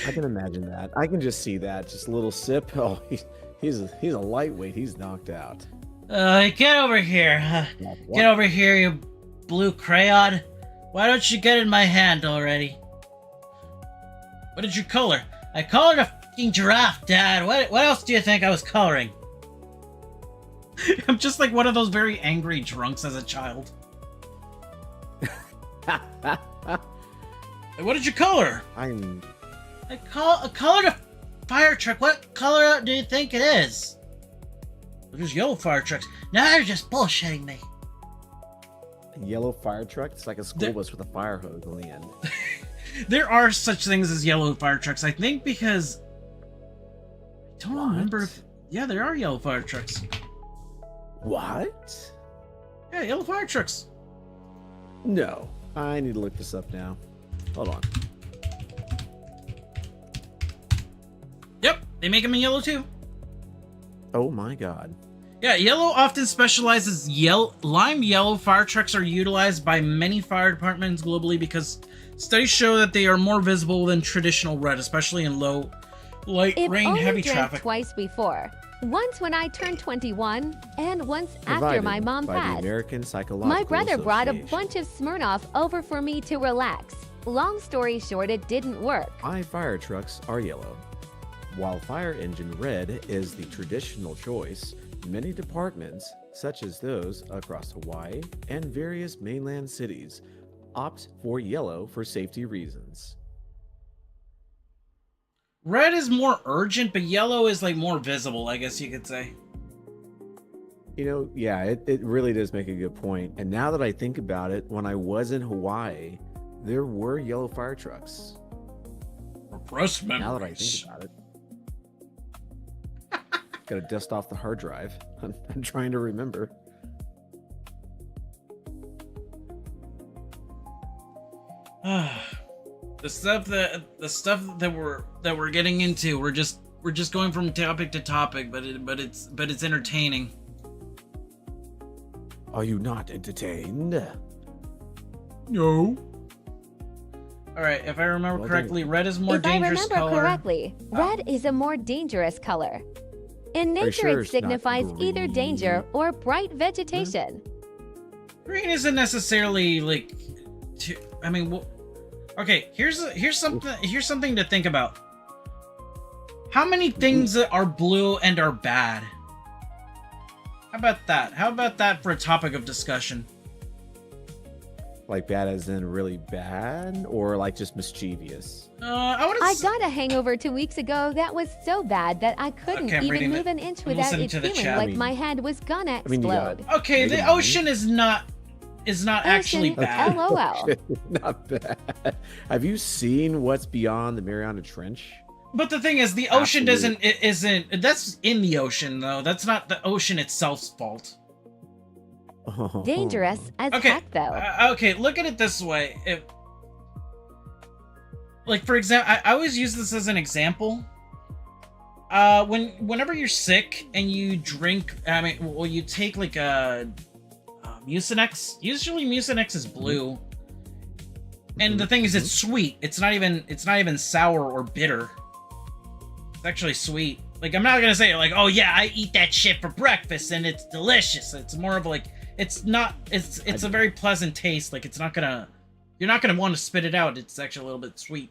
I can imagine that. I can just see that. Just a little sip. Oh, he's a lightweight. He's knocked out. Get over here. Get over here, you blue crayon. Why don't you get in my hand already? What did you color? I colored a fucking giraffe, Dad. What else do you think I was coloring? I'm just like one of those very angry drunks as a child. What did you color? I colored a fire truck. What color do you think it is? There's yellow fire trucks. Now you're just bullshitting me. A yellow fire truck? It's like a school bus with a fire hose on the end. There are such things as yellow fire trucks, I think, because I don't remember if... Yeah, there are yellow fire trucks. What? Yeah, yellow fire trucks. No. I need to look this up now. Hold on. Yep, they make them in yellow too. Oh my god. Yeah, yellow often specializes. Lime yellow fire trucks are utilized by many fire departments globally because studies show that they are more visible than traditional red, especially in low light rain heavy traffic. Twice before. Once when I turned 21, and once after my mom passed. My brother brought a bunch of Smirnoff over for me to relax. Long story short, it didn't work. My fire trucks are yellow. While fire engine red is the traditional choice, many departments, such as those across Hawaii and various mainland cities, opt for yellow for safety reasons. Red is more urgent, but yellow is like more visible, I guess you could say. You know, yeah, it really does make a good point. And now that I think about it, when I was in Hawaii, there were yellow fire trucks. Repressed memories. Now that I think about it. Gotta dust off the hard drive. I'm trying to remember. The stuff that we're getting into, we're just going from topic to topic, but it's entertaining. Are you not entertained? No. All right, if I remember correctly, red is more dangerous color. If I remember correctly, red is a more dangerous color. In nature, it signifies either danger or bright vegetation. Green isn't necessarily like, I mean, okay. Here's something to think about. How many things are blue and are bad? How about that? How about that for a topic of discussion? Like bad as in really bad, or like just mischievous? I got a hangover 2 weeks ago that was so bad that I couldn't even move an inch without it feeling like my head was gonna explode. Okay, the ocean is not actually bad. LOL. Not bad. Have you seen what's beyond the Mariana Trench? But the thing is, the ocean isn't. That's in the ocean though. That's not the ocean itself's fault. Dangerous as heck, though. Okay, look at it this way. If, like, for example, I always use this as an example. Whenever you're sick and you drink, you take like a Mucinex. Usually Mucinex is blue, and the thing is, it's sweet. It's not even sour or bitter. It's actually sweet. Like, I'm not gonna say like, oh yeah, I eat that shit for breakfast and it's delicious. It's more of like, it's a very pleasant taste. Like, you're not gonna want to spit it out. It's actually a little bit sweet.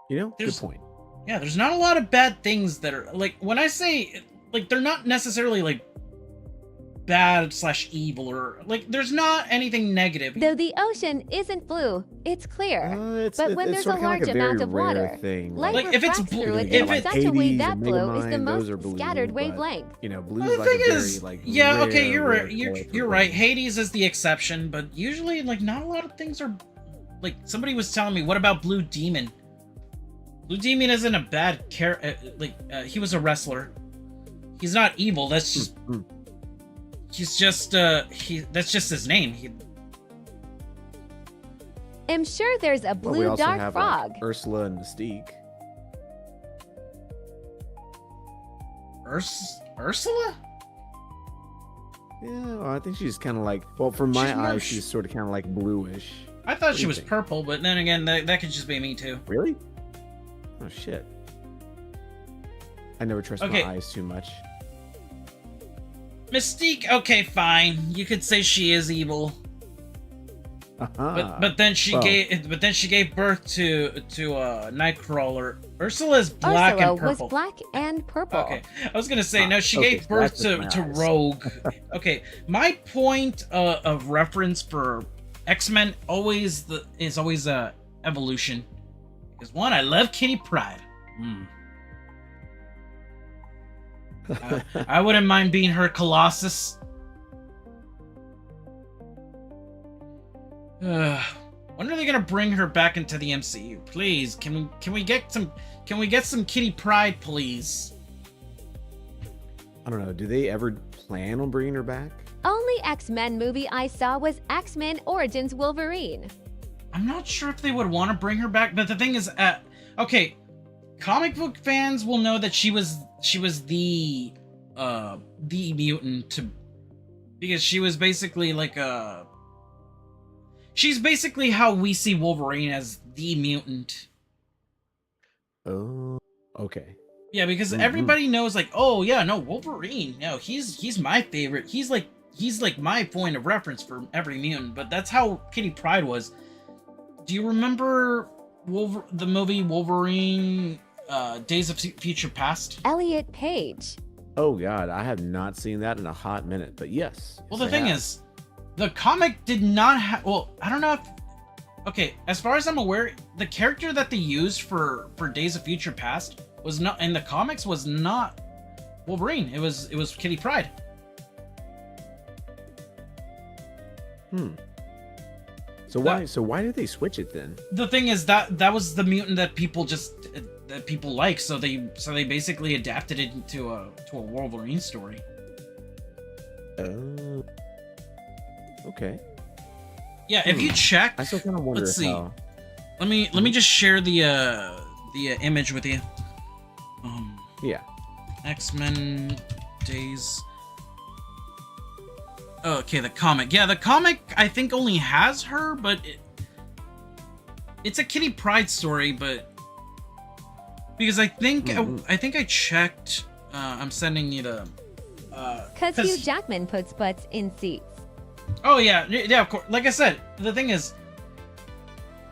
You know, good point. Yeah, there's not a lot of bad things that are, like, when I say, like, they're not necessarily like bad / evil, or like, there's not anything negative. Though the ocean isn't blue, it's clear. But when there's a large amount of water, light if it's through it in such a way that blue is the most scattered wavelength. You know, blue is like a very, like, yeah, okay, you're right. You're right. Hades is the exception, but usually, like, not a lot of things are, like, somebody was telling me, what about Blue Demon? Blue Demon isn't a bad he was a wrestler. He's not evil. That's just he's just that's just his name. I'm sure there's a blue dark frog. Like, Ursula and Mystique. Ursula? Yeah, well, I think she's kind of like, well, from my eyes, she's sort of kind of like bluish. I thought she was purple, but then again, that could just be me too. Really? Oh shit! I never trust my eyes too much. Mystique, okay, fine. You could say she is evil. But then she gave birth to Nightcrawler. Ursula's black and purple. Was black and purple. Okay, I was gonna say no. She gave birth to Rogue. Okay, my point of reference for X-Men is always evolution. Because one, I love Kitty Pryde. I wouldn't mind being her Colossus. When are they gonna bring her back into the MCU? Please, can we get some Kitty Pryde, please? I don't know. Do they ever plan on bringing her back? Only X-Men movie I saw was X-Men Origins Wolverine. I'm not sure if they would want to bring her back, but the thing is, okay, comic book fans will know that she was the mutant because she was basically like she's basically how we see Wolverine as the mutant. Oh, okay. Yeah, because everybody knows, like, oh yeah, no, Wolverine, no, he's my favorite. He's like my point of reference for every mutant. But that's how Kitty Pryde was. Do you remember the movie Wolverine, Days of Future Past? Elliot Page. Oh God, I have not seen that in a hot minute. But yes. Well, the thing is, the comic did not have. Well, I don't know if. Okay, as far as I'm aware, the character that they used for Days of Future Past was not in the comics. Was not Wolverine. It was Kitty Pryde. So why did they switch it then? The thing is that was the mutant that people like, so they basically adapted it into a Wolverine story. Oh. Okay. Yeah, if you check, I still kind of wonder. Let's see. How... Let me just share the image with you. Yeah. X-Men Days. Okay, the comic. Yeah, the comic I think only has her, but it's a Kitty Pryde story, but because I think I checked. I'm sending you the. Cause Hugh Jackman puts butts in seats. Oh yeah, of course. Like I said, the thing is,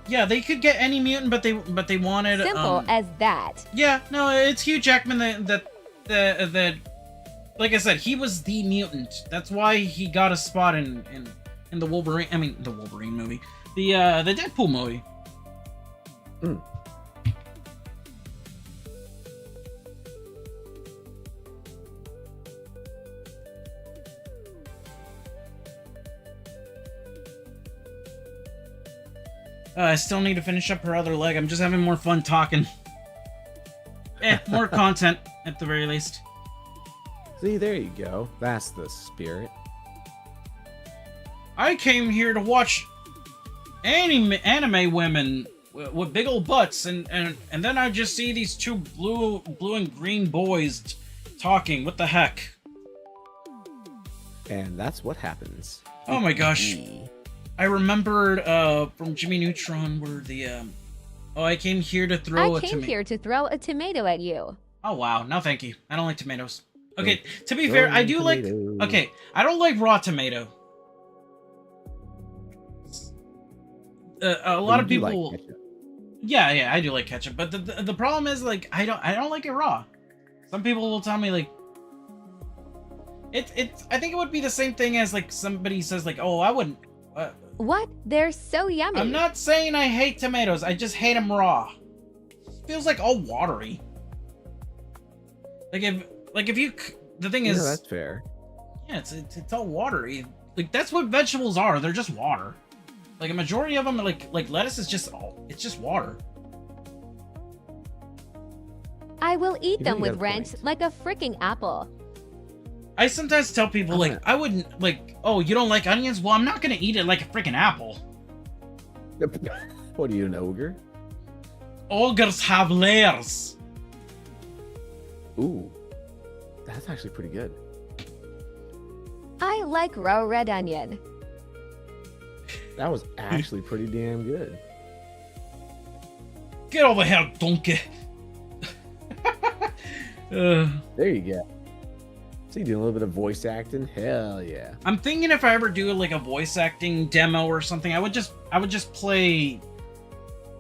yeah, they could get any mutant, but they wanted simple as that. Yeah, no, it's Hugh Jackman that like I said, he was the mutant. That's why he got a spot in the Wolverine. I mean, the Wolverine movie, the Deadpool movie. I still need to finish up her other leg. I'm just having more fun talking. More content at the very least. See, there you go. That's the spirit. I came here to watch anime women with big old butts, and then I just see these two blue and green boys talking. What the heck? And that's what happens. Oh my gosh. I remembered from Jimmy Neutron where the I came here to throw a tomato at you. Oh wow, no thank you. I don't like tomatoes. Okay, to be fair, I do like. Okay, I don't like raw tomato. A lot of people. Like yeah, I do like ketchup, but the problem is, like, I don't like it raw. Some people will tell me, like, I think it would be the same thing as, like, somebody says, like, oh, I wouldn't. What? They're so yummy. I'm not saying I hate tomatoes. I just hate them raw. It feels like all watery. Like if you, the thing is, that's fair. Yeah, it's all watery. Like that's what vegetables are. They're just water. Like a majority of them, like lettuce is just water. I will eat them with ranch like a freaking apple. I sometimes tell people, like, I wouldn't, like, oh, you don't like onions? Well, I'm not gonna eat it like a freaking apple. What are you, an ogre? Ogres have layers. Ooh, that's actually pretty good. I like raw red onion. That was actually pretty damn good. Get over here, donkey. There you go. So you do a little bit of voice acting? Hell yeah. I'm thinking if I ever do like a voice acting demo or something, I would just play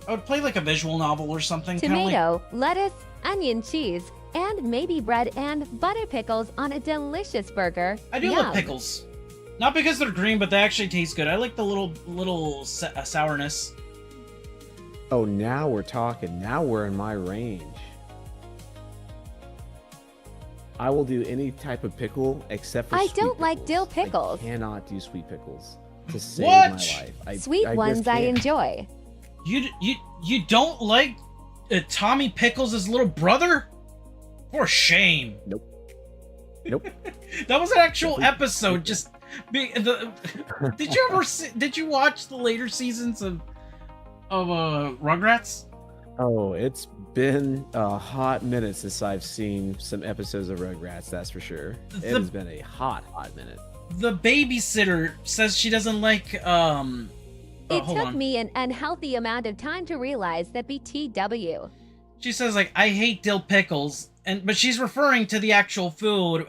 like a visual novel or something. Tomato, lettuce, onion, cheese, and maybe bread and butter pickles on a delicious burger. I do love pickles. Not because they're green, but they actually taste good. I like the little sourness. Oh, now we're talking. Now we're in my range. I will do any type of pickle except for I sweet don't like pickles. dill pickles. I cannot do sweet pickles to save What? my life. Sweet ones I enjoy. You don't like Tommy Pickles' little brother? For shame. Nope. Nope. That was an actual episode. Just did you watch the later seasons of Rugrats? Oh, it's been a hot minute since I've seen some episodes of Rugrats, that's for sure. It has been a hot minute. The babysitter says she doesn't like It took me an unhealthy amount of time to realize that BTW. She says like I hate dill pickles, but she's referring to the actual food,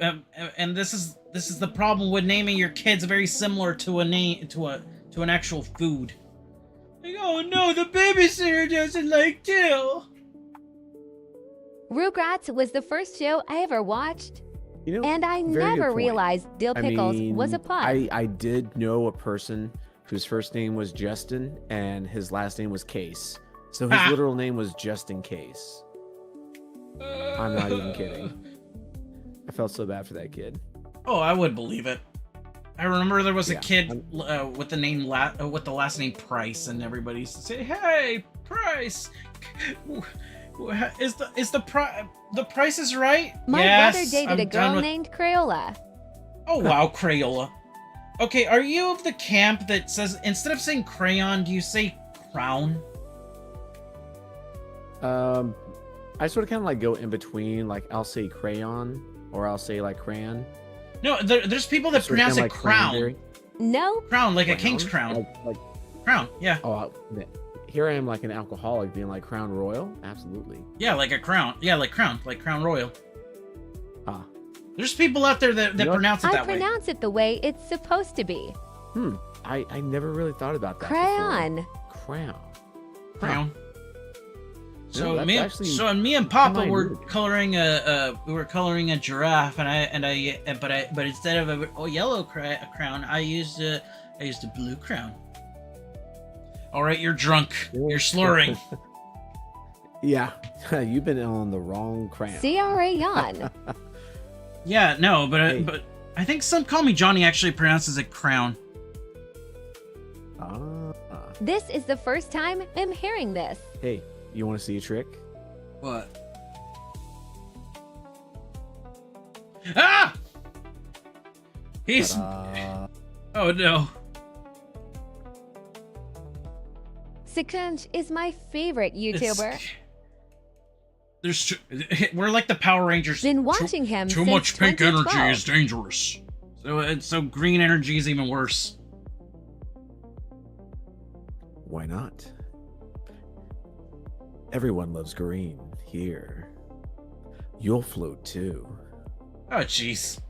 and this is the problem with naming your kids very similar to an actual food. Like, oh no, the babysitter doesn't like dill. Rugrats was the first show I ever watched, You know, and I very good never point. realized dill pickles was a pun. I did know a person whose first name was Justin and his last name was Case. So his literal name was Justin Case. I'm not even kidding. I felt so bad for that kid. Oh, I would believe it. I remember there was a kid with the name with the last name Price, and everybody used to say, "Hey, Price, is the price is right?" My yes, brother dated I'm a girl done with... named Crayola. Oh wow, Crayola. Okay, are you of the camp that says instead of saying crayon, do you say crown? I sort of kind of like go in between. Like I'll say crayon or I'll say like crayon. No, there's people that Sort of pronounce kinda it like crown. cranberry. No. Crown, like Crown? a king's crown. Like Crown, yeah. oh, here I am like an alcoholic being like Crown Royal. Absolutely. Yeah, like a crown. Yeah, like Crown Royal. Ah. There's people out there that pronounce it I that way. pronounce it the way it's supposed to be. I never really thought about that. Crayon. Before. Crown. Crown. So No, that's me and Papa kinda were weird. coloring a giraffe, but instead of a yellow crown, I used a blue crown. All right, you're drunk. You're slurring. Yeah, you've been on the wrong crown. Crayon. Yeah, no, but Hey. but I think some call me Johnny actually pronounces it crown. This is the first time I'm hearing this. Hey, you want to see a trick? What? Ah! He's. Ta-da. Oh no. Sikunj is my favorite YouTuber. We're like the Power Rangers. Been watching him Too since much pink energy 2012. is dangerous. So green energy is even worse. Why not? Everyone loves green here. You'll float too. Oh jeez.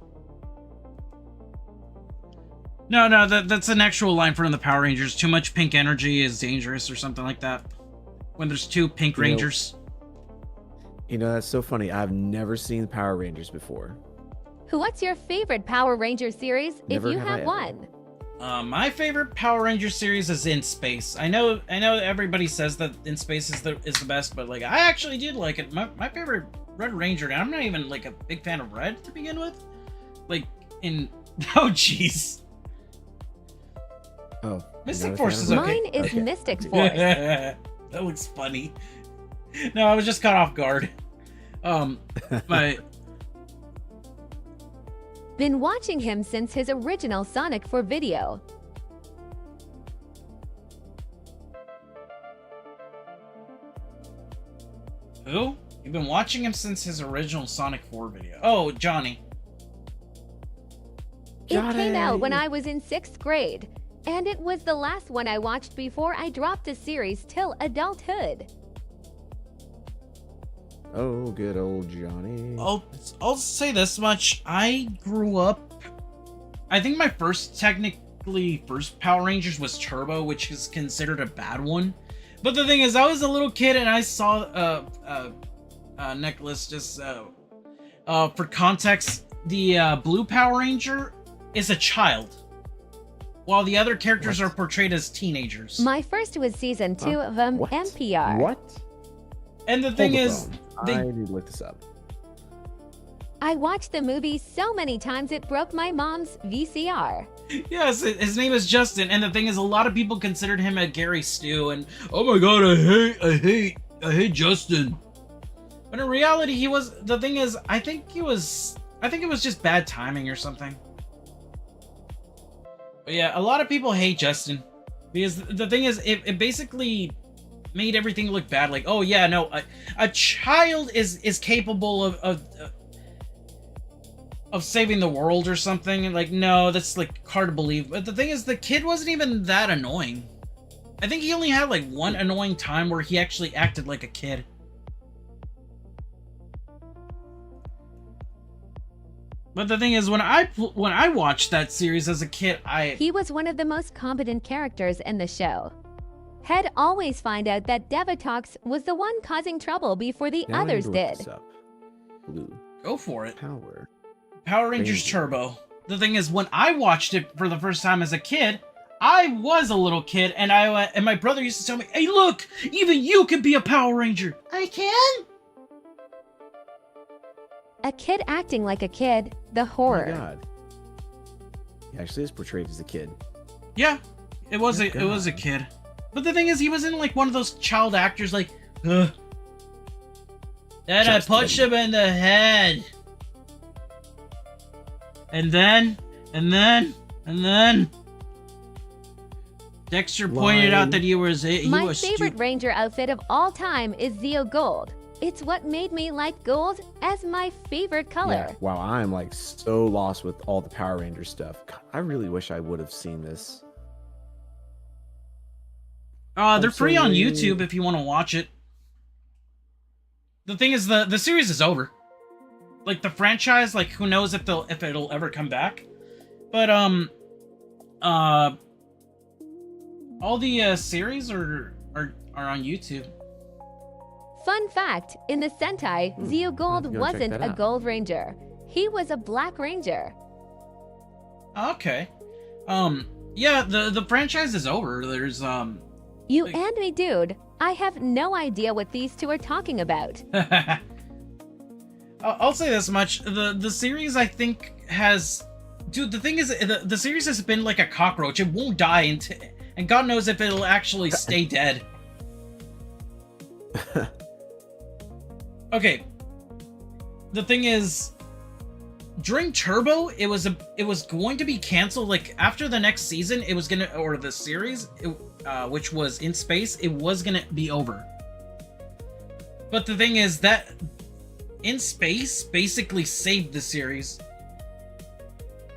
No, that's an actual line from the Power Rangers. Too much pink energy is dangerous, or something like that. When there's two pink Rangers. You know, that's so funny. I've never seen Power Rangers before. What's your favorite Power Ranger series Never if you have I have ever. one? My favorite Power Ranger series is In Space. I know everybody says that In Space is the best, but like I actually did like it. My favorite Red Ranger, and I'm not even like a big fan of Red to begin with. Like oh jeez. Oh, Mystic Force is okay. Mine is Okay. Mystic Force. That looks funny. No, I was just caught off guard. My Been watching him since his original Sonic 4 video. who? You've been watching him since his original Sonic 4 video. Oh, Johnny. It came out when Johnny. I was in 6th grade, and it was the last one I watched before I dropped the series till adulthood. Oh, good old Johnny. I'll say this much. I grew up. I think my first Power Rangers was Turbo, which is considered a bad one. But the thing is, I was a little kid and I saw Nicholas just for context, the blue Power Ranger is a child, while the other characters are portrayed as teenagers. My first was season 2 of NPR. What? And the thing is, I need to look this up. I watched the movie so many times it broke my mom's VCR. Yes, his name is Justin, and the thing is, a lot of people considered him a Gary Stu, and oh my god, I hate Justin. But in reality, he was. The thing is, I think it was just bad timing or something. But yeah, a lot of people hate Justin because the thing is, it basically made everything look bad. Like, oh yeah, no, a child is capable of saving the world or something. Like, no, that's like hard to believe. But the thing is, the kid wasn't even that annoying. I think he only had like one annoying time where he actually acted like a kid. But the thing is, when I watched that series as a kid, He was one of the most competent characters in the show. He'd always find out that Devatox was the one causing trouble before the others did. Blue. Go for it. Power Rangers Turbo. The thing is, when I watched it for the first time as a kid, I was a little kid, and my brother used to tell me, "Hey, look, even you can be a Power Ranger." I can. A kid acting like a kid, the horror. Oh my god. He actually is portrayed as a kid. Yeah, it was a kid. But the thing is, he wasn't like one of those child actors like, Then I punched him in the head. And then Dexter pointed out that he was My favorite Ranger outfit of all time is Zeo Gold. It's what made me like gold as my favorite color. Yeah, wow, I'm like so lost with all the Power Ranger stuff. God, I really wish I would have seen this. They're free on YouTube if you want to watch it. The thing is, the series is over. Like the franchise, like who knows if it'll ever come back. But all the series are on YouTube. Fun fact, in the Sentai, Zeo Gold wasn't a Gold Ranger. He was a Black Ranger. Okay. Yeah, the franchise is over. There's You and me, dude. I have no idea what these two are talking about. I'll say this much: the series, I think, has, dude. The thing is, the series has been like a cockroach. It won't die, and God knows if it'll actually stay dead. Okay. The thing is, during Turbo, it was going to be canceled. Like after the next season, it was gonna, or the series, which was in space, it was gonna be over. But the thing is that in space basically saved the series,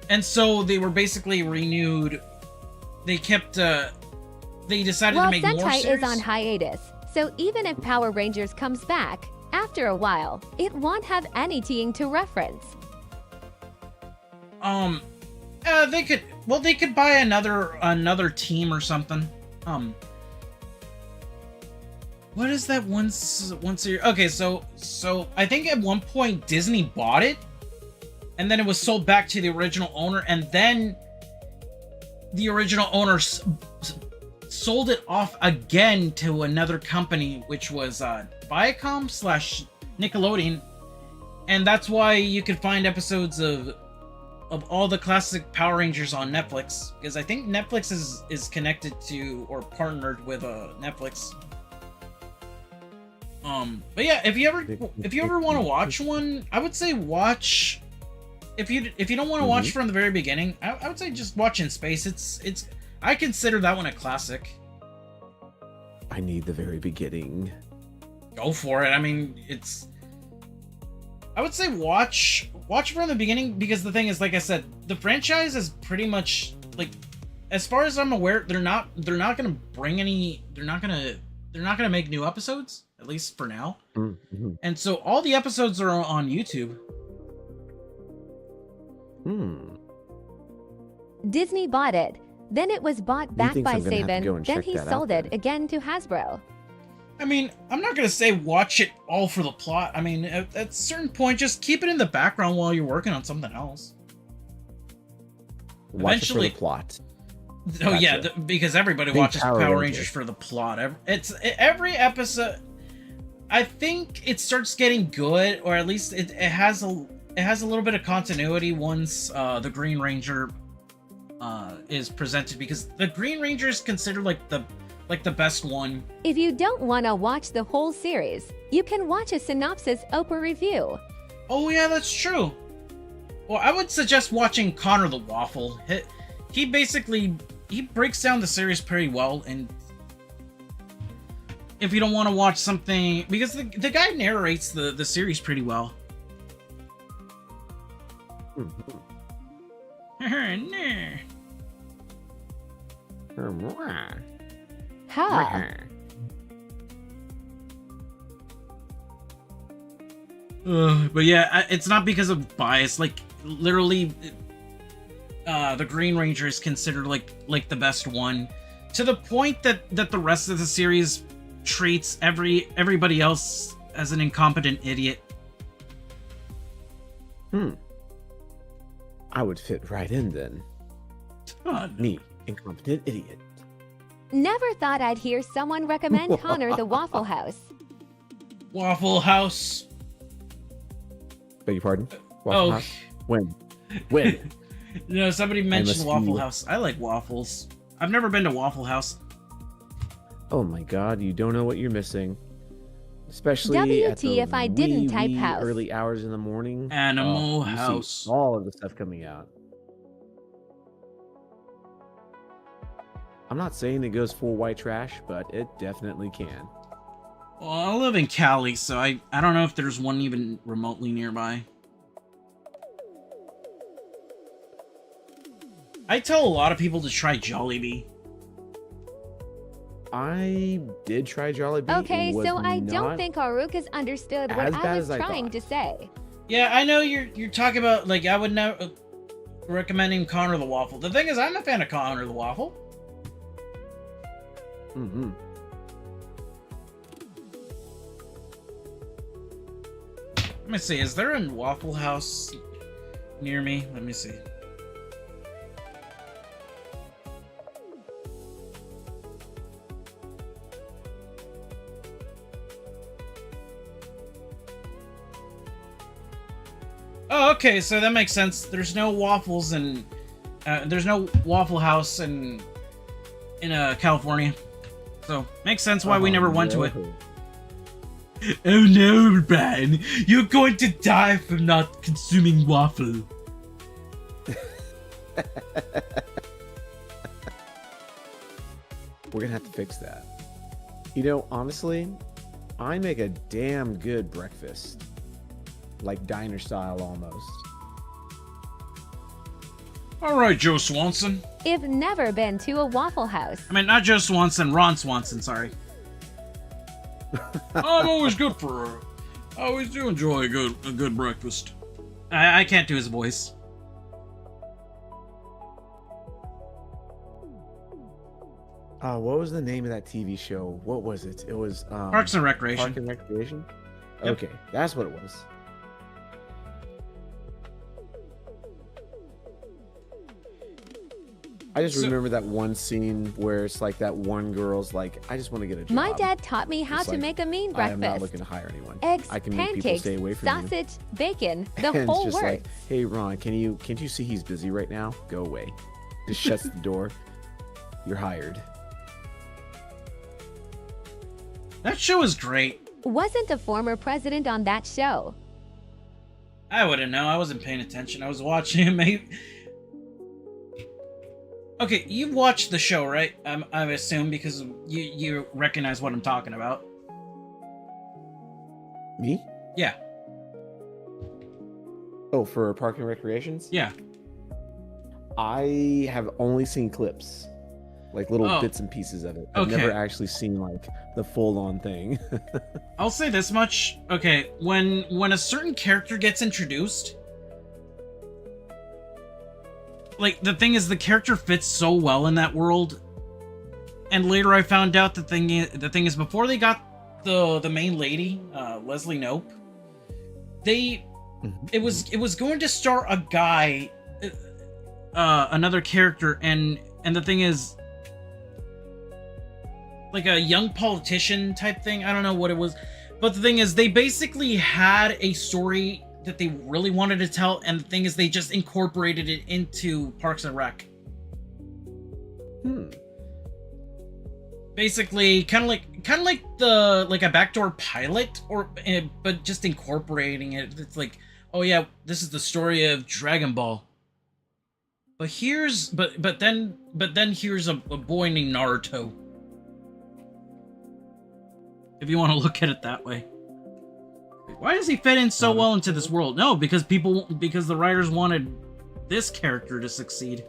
and so they were basically renewed. They kept. They decided to make more series. Sentai is on hiatus, so even if Power Rangers comes back after a while, it won't have anything to reference. They could buy another team or something. What is that one series? Okay, so I think at one point Disney bought it, and then it was sold back to the original owner, and then the original owner sold it off again to another company, which was Viacom / Nickelodeon, and that's why you could find episodes of all the classic Power Rangers on Netflix, because I think Netflix is connected to or partnered with Netflix. But yeah, if you ever want to watch one, I would say watch. If you don't want to watch from the very beginning, I would say just watch In Space. It's I consider that one a classic. I need the very beginning. Go for it. I mean, I would say watch from the beginning, because the thing is, like I said, the franchise is pretty much like, as far as I'm aware, they're not gonna bring any. They're not gonna they're not gonna make new episodes, at least for now. Mm-hmm. And so all the episodes are on YouTube. Disney bought it. Then it was bought back by Saban. Then he sold it again to Hasbro. I mean, I'm not gonna say watch it all for the plot. I mean, at a certain point, just keep it in the background while you're working on something else. Eventually, watch it for the plot. Oh gotcha. Yeah, because everybody watches Power Rangers for the plot. Every episode. I think it starts getting good, or at least it has a little bit of continuity once the Green Ranger is presented, because the Green Ranger is considered like the best one. If you don't want to watch the whole series, you can watch a synopsis Oprah review. Oh yeah, that's true. Well, I would suggest watching Connor the Waffle. He breaks down the series pretty well, and if you don't want to watch something, because the guy narrates the series pretty well. Ha. But yeah, it's not because of bias. Like, literally, the Green Ranger is considered like the best one, to the point that the rest of the series treats everybody else as an incompetent idiot. I would fit right in then. Me, incompetent idiot. Never thought I'd hear someone recommend Connor the Waffle House. Waffle House. Beg your pardon? Waffle House? When? No, somebody mentioned Waffle House. I like waffles. I've never been to Waffle House. Oh my god, you don't know what you're missing. Especially WT at the if I didn't type house. Early hours in the morning. Animal House. All of the stuff coming out. I'm not saying it goes full white trash, but it definitely can. Well, I live in Cali, so I don't know if there's one even remotely nearby. I tell a lot of people to try Jollibee. I did try Jollibee. Okay, so I don't think Arukas understood what I was trying to say. Yeah, I know you're talking about, like, I would never recommending Connor the Waffle. The thing is, I'm a fan of Connor the Waffle. Mm-hmm. Let me see, is there a Waffle House near me? Let me see. Oh, okay, so that makes sense. There's no waffles and there's no Waffle House in California, so makes sense why we never went to it. Oh no, Brian, you're going to die from not consuming waffle. We're gonna have to fix that. You know, honestly, I make a damn good breakfast. Like diner style almost. Alright, Joe Swanson. I've never been to a Waffle House. I mean, not Joe Swanson, Ron Swanson, sorry. I'm always good for... I always do enjoy a good breakfast. I can't do his voice. What was the name of that TV show? What was it? It was Parks and Recreation. Parks and Recreation? Yep. Okay, that's what it was. I just remember that one scene where it's like that one girl's like, I just want to get a job. My dad taught me how to make a mean breakfast. I am not looking to hire anyone. Eggs, I can make people pancakes, stay away from sausage, bacon, the and whole it's just works. like, hey Ron, can't you see he's busy right now? Go away. Just shuts the door. You're hired. That show is great. Wasn't a former president on that show? I wouldn't know. I wasn't paying attention. I was watching him. Okay, you've watched the show, right? I assume, because you recognize what I'm talking about. Me? Yeah. Oh, for Park and Recreations? Yeah. I have only seen clips. like little bits and pieces of it. I've never actually seen like the full-on thing. I'll say this much. Okay, when a certain character gets introduced, like the thing is, the character fits so well in that world. And later I found out the thing is before they got the main lady, Leslie Knope, it was going to star a guy, another character, and the thing is, like a young politician type thing. I don't know what it was, but the thing is, they basically had a story that they really wanted to tell, and the thing is, they just incorporated it into Parks and Rec. Basically, kind of like a backdoor pilot, but just incorporating it. It's like, oh yeah, this is the story of Dragon Ball. But then here's a boy named Naruto. If you want to look at it that way. Why does he fit in so well into this world? No, because the writers wanted this character to succeed.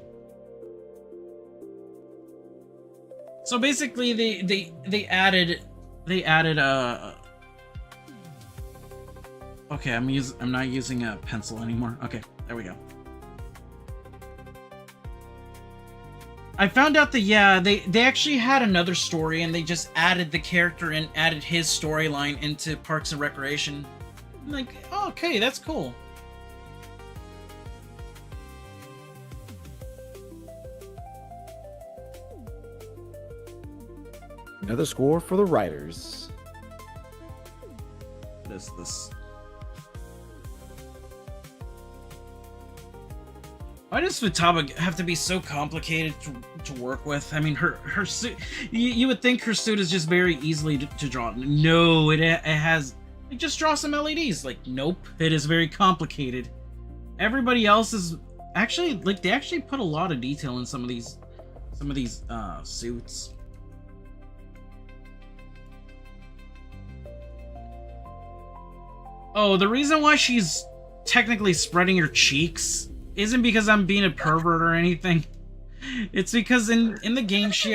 So basically, they added okay, I'm not using a pencil anymore. Okay, there we go. I found out that, yeah, they actually had another story, and they just added the character and added his storyline into Parks and Recreation. I'm like, oh, okay, that's cool. Another score for the writers. What is this? Why does Futaba have to be so complicated to work with? I mean, her suit. You would think her suit is just very easily to draw. No, it has. Like, just draw some LEDs. Like, nope, it is very complicated. Everybody else is actually like they actually put a lot of detail in some of these suits. Oh, the reason why she's technically spreading her cheeks isn't because I'm being a pervert or anything. It's because in the game she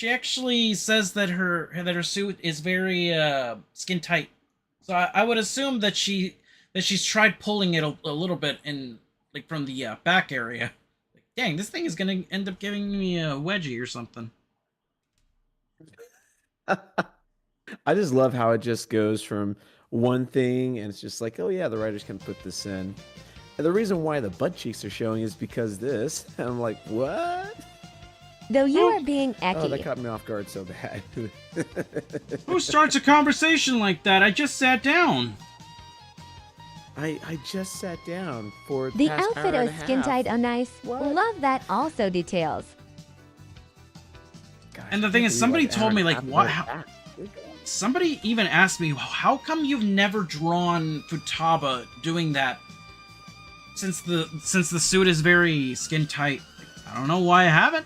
actually says that her suit is very skin tight. So I would assume that she's tried pulling it a little bit in like from the back area. Like, dang, this thing is gonna end up giving me a wedgie or something. I just love how it just goes from one thing and it's just like, oh yeah, the writers can put this in. And the reason why the butt cheeks are showing is because this. And I'm like, what? Though you are being ecky. Oh, that caught me off guard so bad. Who starts a conversation like that? I just sat down. I just sat down for the outfit is skin tight on nice. Love that also details. Gosh, and the thing is, somebody told me, like, what? Somebody even asked me, how come you've never drawn Futaba doing that? Since the suit is very skin tight. I don't know why I haven't.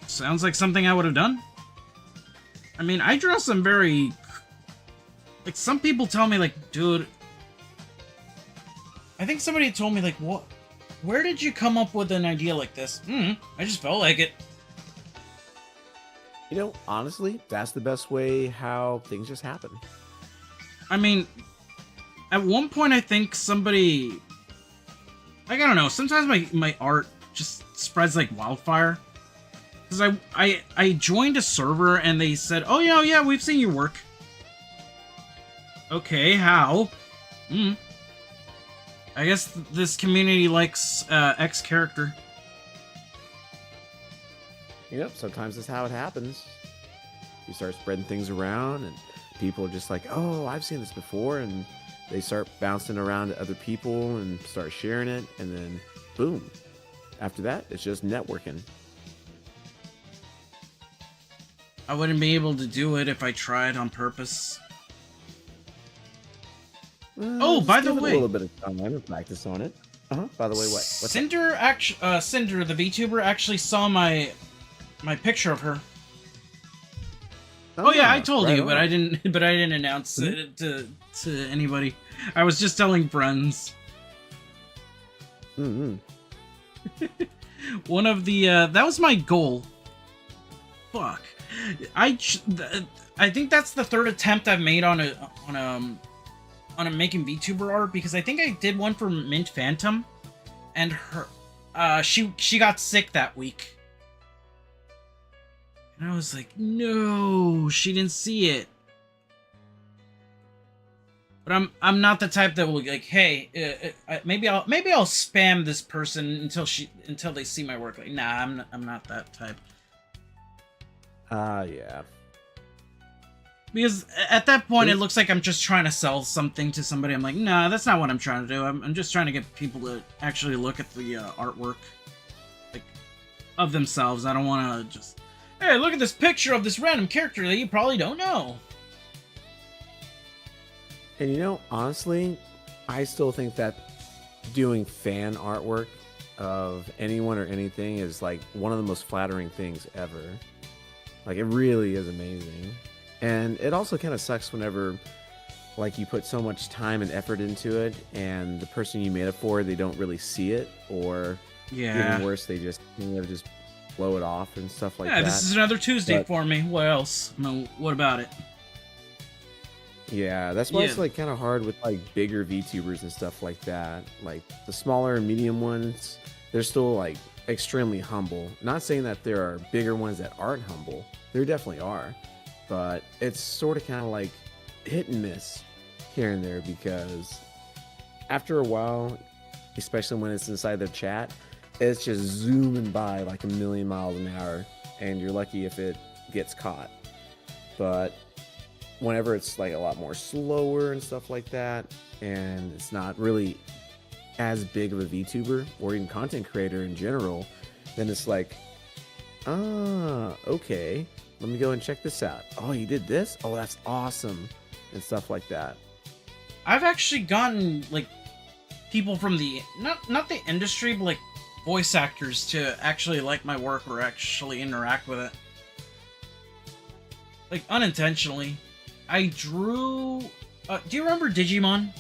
Sounds like something I would have done. I mean, I draw some very... Like, some people tell me, like, dude... I think somebody told me, like, what? Where did you come up with an idea like this? I just felt like it. You know, honestly, that's the best way how things just happen. I mean, at one point, I think somebody... Like, I don't know, sometimes my art just spreads like wildfire. Because I joined a server and they said, oh, yeah, we've seen your work. Okay, how? I guess this community likes X character. Yep, sometimes that's how it happens. You start spreading things around and people are just like, oh, I've seen this before, and they start bouncing around to other people and start sharing it, and then boom. After that, it's just networking. I wouldn't be able to do it if I tried on purpose. Oh, by the way, a little bit of time and practice on it. By the way, what? Cinder, Cinder, the VTuber, actually saw my picture of her. Oh yeah, I told you, but I didn't. But I didn't announce it to anybody. I was just telling friends. One of the that was my goal. Fuck. I think that's the third attempt I've made on a making VTuber art, because I think I did one for Mint Phantom, and her she got sick that week. And I was like, no, she didn't see it. But I'm not the type that will like, hey, maybe I'll spam this person until they see my work. Like, nah, I'm not that type. Yeah. Because at that point, it looks like I'm just trying to sell something to somebody. I'm like, nah, that's not what I'm trying to do. I'm just trying to get people to actually look at the artwork, like, of themselves. I don't want to just, hey, look at this picture of this random character that you probably don't know. And you know, honestly, I still think that doing fan artwork of anyone or anything is like one of the most flattering things ever. Like, it really is amazing. And it also kind of sucks whenever, like, you put so much time and effort into it, and the person you made it for, they don't really see it, or even worse, they just just blow it off and stuff like that. Yeah, this is another Tuesday for me. What else? No, what about it? Yeah, that's why it's like kind of hard with like bigger VTubers and stuff like that. Like the smaller and medium ones, they're still like extremely humble. Not saying that there are bigger ones that aren't humble. There definitely are. But it's sort of kind of like hit and miss here and there, because after a while, especially when it's inside their chat, it's just zooming by like a million miles an hour, and you're lucky if it gets caught. But whenever it's like a lot more slower and stuff like that, and it's not really as big of a VTuber or even content creator in general, then it's like, okay, let me go and check this out. Oh, you did this? Oh, that's awesome, and stuff like that. I've actually gotten like people from the not the industry, but like voice actors to actually like my work or actually interact with it, like unintentionally. I drew. Do you remember Digimon?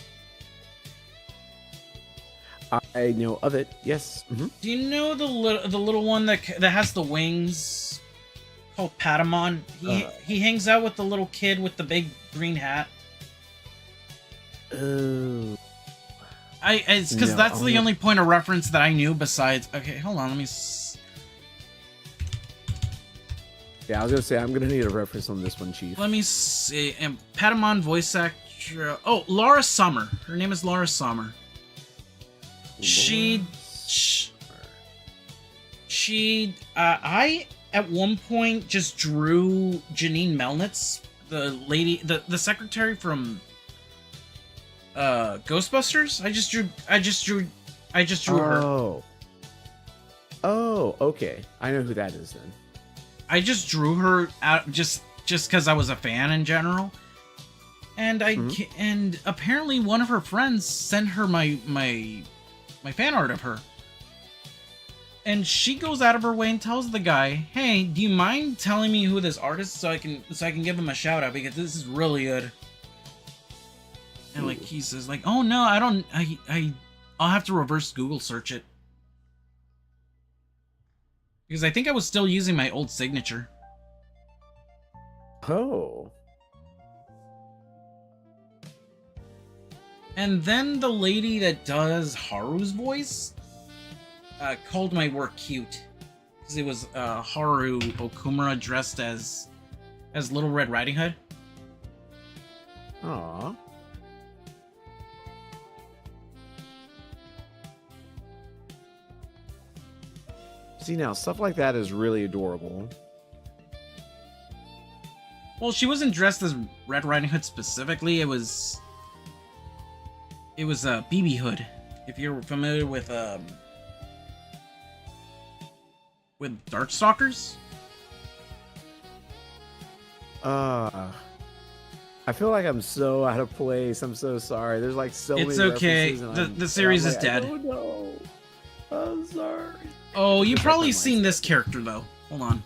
I know of it. Yes. Mm-hmm. Do you know the little one that has the wings, called Patamon? He hangs out with the little kid with the big green hat. Oh. It's because that's the only point of reference that I knew besides. Okay, hold on. Let me. Yeah, I was gonna say I'm gonna need a reference on this one, Chief. Let me see. Patamon voice actor. Oh, Laura Summer. Her name is Laura Summer. I at one point just drew Janine Melnitz, the lady, the secretary from Ghostbusters. I just drew her. Oh, okay. I know who that is then. I just drew her out just because I was a fan in general, and and apparently one of her friends sent her my fan art of her, and she goes out of her way and tells the guy, "Hey, do you mind telling me who this artist is so I can give him a shout out, because this is really good." And like he says, like, "Oh no, I don't. I'll have to reverse Google search it." Because I think I was still using my old signature. Oh. And then the lady that does Haru's voice called my work cute. Because it was Haru Okumura dressed as Little Red Riding Hood. Aww. See, now stuff like that is really adorable. Well, she wasn't dressed as Red Riding Hood specifically. It was BB Hood. If you're familiar with Darkstalkers. I feel like I'm so out of place. I'm so sorry. There's like so many. It's okay. The series is dead. Oh no. I'm sorry. Oh, you've probably seen this character though. Hold on.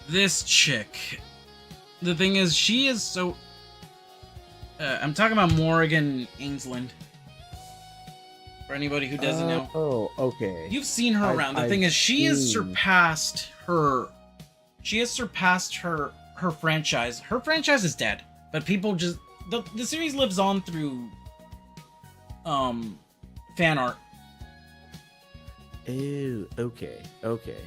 This chick. The thing is, she is so... I'm talking about Morgan Ainsland. For anybody who doesn't know. Oh, okay. You've seen her around. The thing is, she has surpassed her... She has surpassed her franchise. Her franchise is dead. But people just... The series lives on through... fan art. Oh, okay. Okay.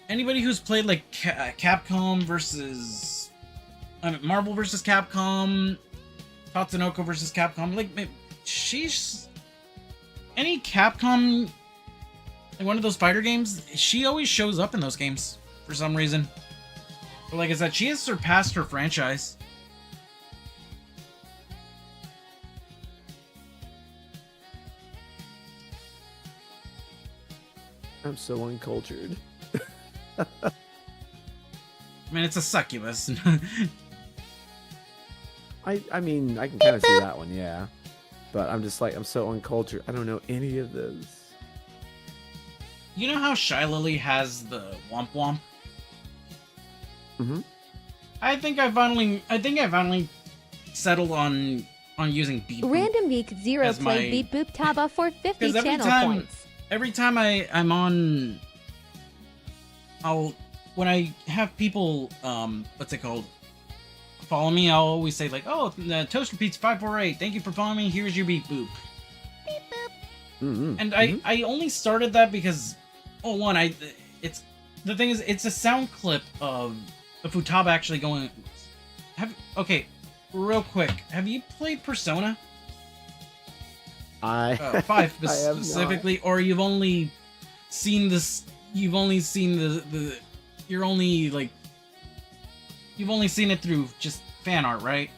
Anybody who's played like Capcom versus Marvel versus Capcom, Tatsunoko versus Capcom, like she's any Capcom, like one of those fighter games, she always shows up in those games for some reason. But like I said, she has surpassed her franchise. I'm so uncultured. I mean, it's a succubus. I mean, I can kind of see that one, yeah. But I'm just like, I'm so uncultured. I don't know any of this. You know how Shy Lily has the Womp Womp? Mm-hmm. I think I finally settled on using Beep Boop. Random Week 0 played Beep Boop Taba for 50 channel points. Every time I'm on... when I have people, what's it called, follow me, I'll always say like, oh, Toaster Pizza 548, thank you for following me, here's your Beep Boop. Beep Boop. Mm-hmm. And I only started that because, it's, the thing is, it's a sound clip of the Futaba actually going, okay, real quick, have you played Persona? 5 specifically, or you've only seen this, you've only seen you've only seen it through just fan art, right?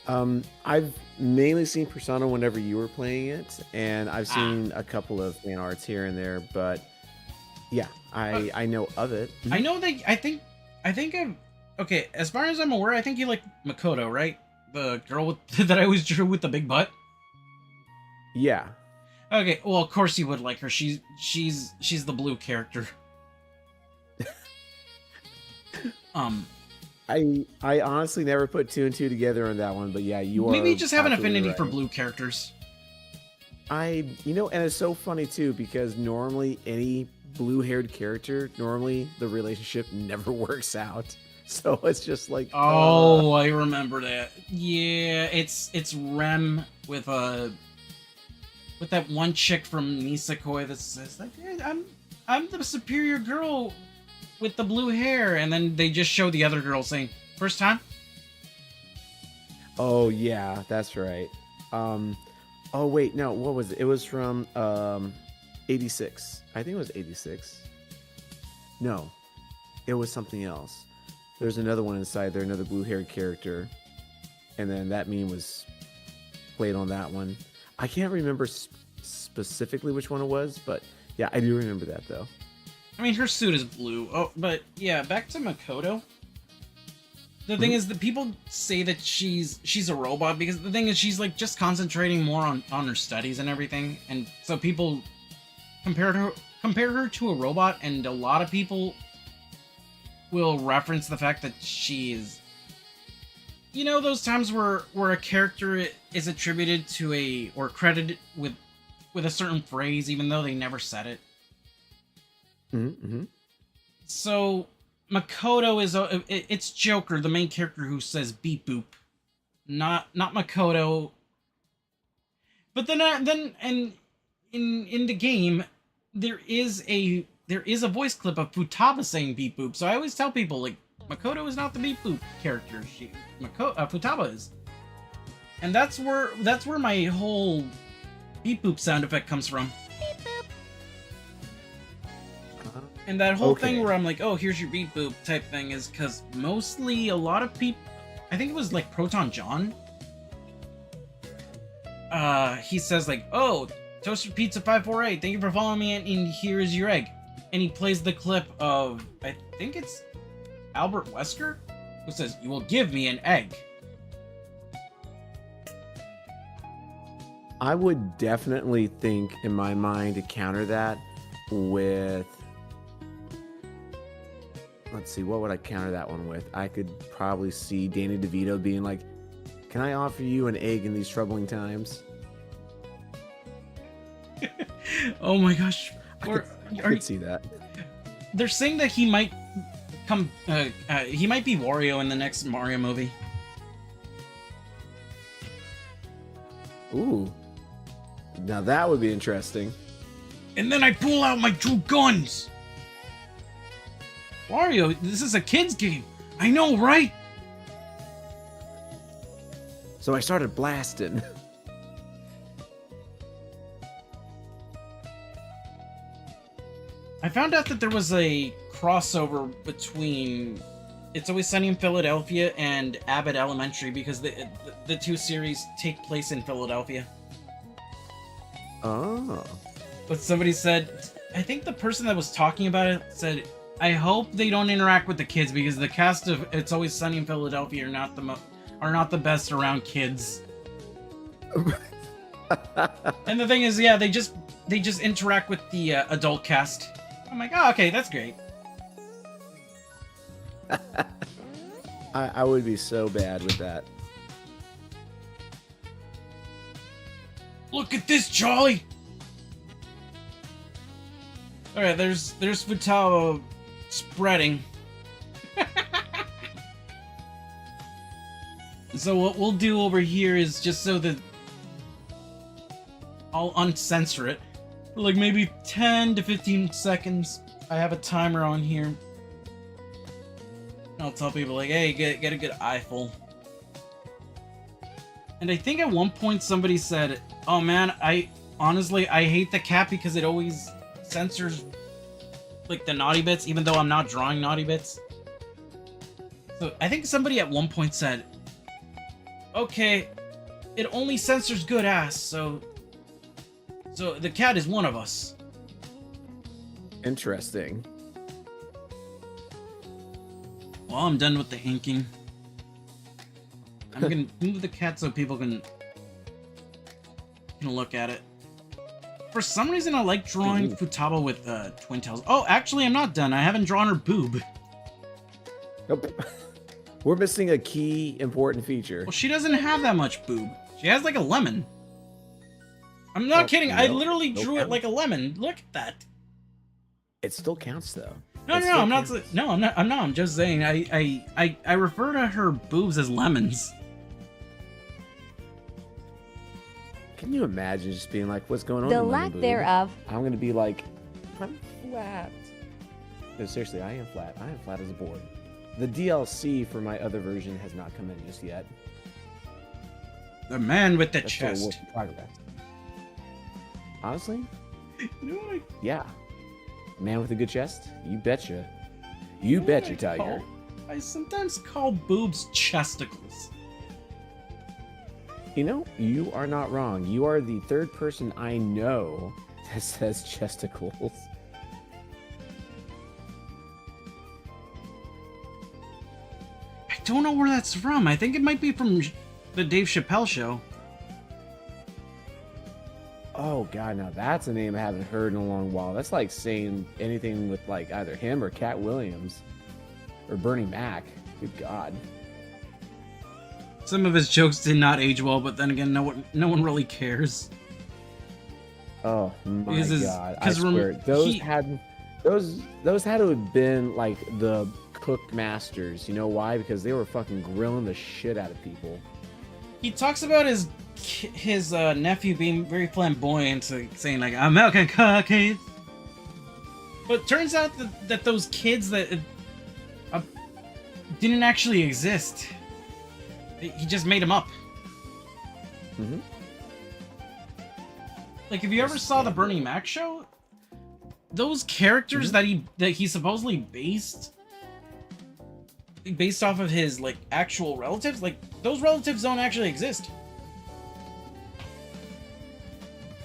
I've mainly seen Persona whenever you were playing it, and I've seen a couple of fan arts here and there, but yeah, I know of it. I know that I think okay, as far as I'm aware, I think you like Makoto, right? The girl with that I always drew with the big butt. Yeah. Okay, well, of course you would like her. She's the blue character. I honestly never put 2 and 2 together on that one, but yeah, you maybe are you just have an affinity right for blue characters. And it's so funny too, because normally any blue-haired character, normally the relationship never works out. So it's just like, I remember that. Yeah, it's Rem with that one chick from Nisekoi that says like, hey, I'm the superior girl with the blue hair, and then they just show the other girl saying, first time? Oh yeah, that's right. Oh wait, no, what was it? It was from 86. I think it was 86. No, it was something else. There's another one inside there, another blue-haired character, and then that meme was played on that one. I can't remember specifically which one it was, but yeah, I do remember that though. I mean, her suit is blue. Oh, but yeah, back to Makoto. The thing is that people say that she's a robot because the thing is she's like just concentrating more on her studies and everything, and so people compare her to a robot, and a lot of people will reference the fact that she's, you know, those times where a character is attributed to or credited with a certain phrase even though they never said it. Mm-hmm. So Makoto is it's Joker, the main character, who says beep boop, not Makoto. But then and in the game there is a voice clip of Futaba saying beep boop. So I always tell people like Makoto is not the beep boop character. Futaba is, and that's where my whole beep boop sound effect comes from. And that whole thing where I'm like, oh, here's your beep boop type thing is because mostly a lot of people, I think it was like Proton John. He says like, oh, Toaster Pizza 548, thank you for following me, and here is your egg. And he plays the clip of, I think it's Albert Wesker, who says, you will give me an egg. I would definitely think in my mind to counter that with let's see, what would I counter that one with? I could probably see Danny DeVito being like, "Can I offer you an egg in these troubling times?" Oh my gosh. I could see that. They're saying that he might come. He might be Wario in the next Mario movie. Ooh. Now that would be interesting. And then I pull out my 2 guns. Wario, this is a kid's game. I know, right? So I started blasting. I found out that there was a crossover between It's Always Sunny in Philadelphia and Abbott Elementary because the 2 series take place in Philadelphia. Oh. But somebody said, I think the person that was talking about it said, I hope they don't interact with the kids because the cast of It's Always Sunny in Philadelphia are not the best around kids. And the thing is, yeah, they just interact with the adult cast. I'm like, oh, okay, that's great. I would be so bad with that. Look at this, Charlie! Alright, there's Futaba spreading. So what we'll do over here is just so that I'll uncensor it. For like maybe 10 to 15 seconds. I have a timer on here. I'll tell people like, hey, get a good eyeful. And I think at one point somebody said, oh man, honestly I hate the cat because it always censors like the naughty bits, even though I'm not drawing naughty bits. So I think somebody at one point said, okay, it only censors good ass, so the cat is one of us. Interesting. Well, I'm done with the inking. I'm gonna move the cat so people can look at it. For some reason, I like drawing Futaba with twin tails. Oh, actually, I'm not done. I haven't drawn her boob. Nope. We're missing a key important feature. Well, she doesn't have that much boob. She has like a lemon. I'm not kidding. I literally drew it like a lemon. Look at that. It still counts though. No, I'm not. No, I'm not. I'm just saying. I refer to her boobs as lemons. Can you imagine just being like, "What's going on?" The lack thereof. I'm gonna be like, "I'm flat." No, seriously, I am flat. I am flat as a board. The DLC for my other version has not come in just yet. The man with the That's still a chest. work in progress. Honestly, You know what yeah. Man with a good chest? You betcha. You betcha, Tiger. I sometimes call boobs chesticles. You know, you are not wrong. You are the third person I know that says chesticles. I don't know where that's from. I think it might be from the Dave Chappelle show. Oh god, now that's a name I haven't heard in a long while. That's like saying anything with like either him or Cat Williams or Bernie Mac. Good god. Some of his jokes did not age well, but then again, no one really cares. Oh my god! I because swear, those had to have been like the cook masters. You know why? Because they were fucking grilling the shit out of people. He talks about his nephew being very flamboyant, saying like American cookies. But it turns out that those kids that didn't actually exist. He just made them up. Mm-hmm. Like, if you ever saw the Bernie Mac show, those characters that he supposedly based off of his like actual relatives, like those relatives don't actually exist.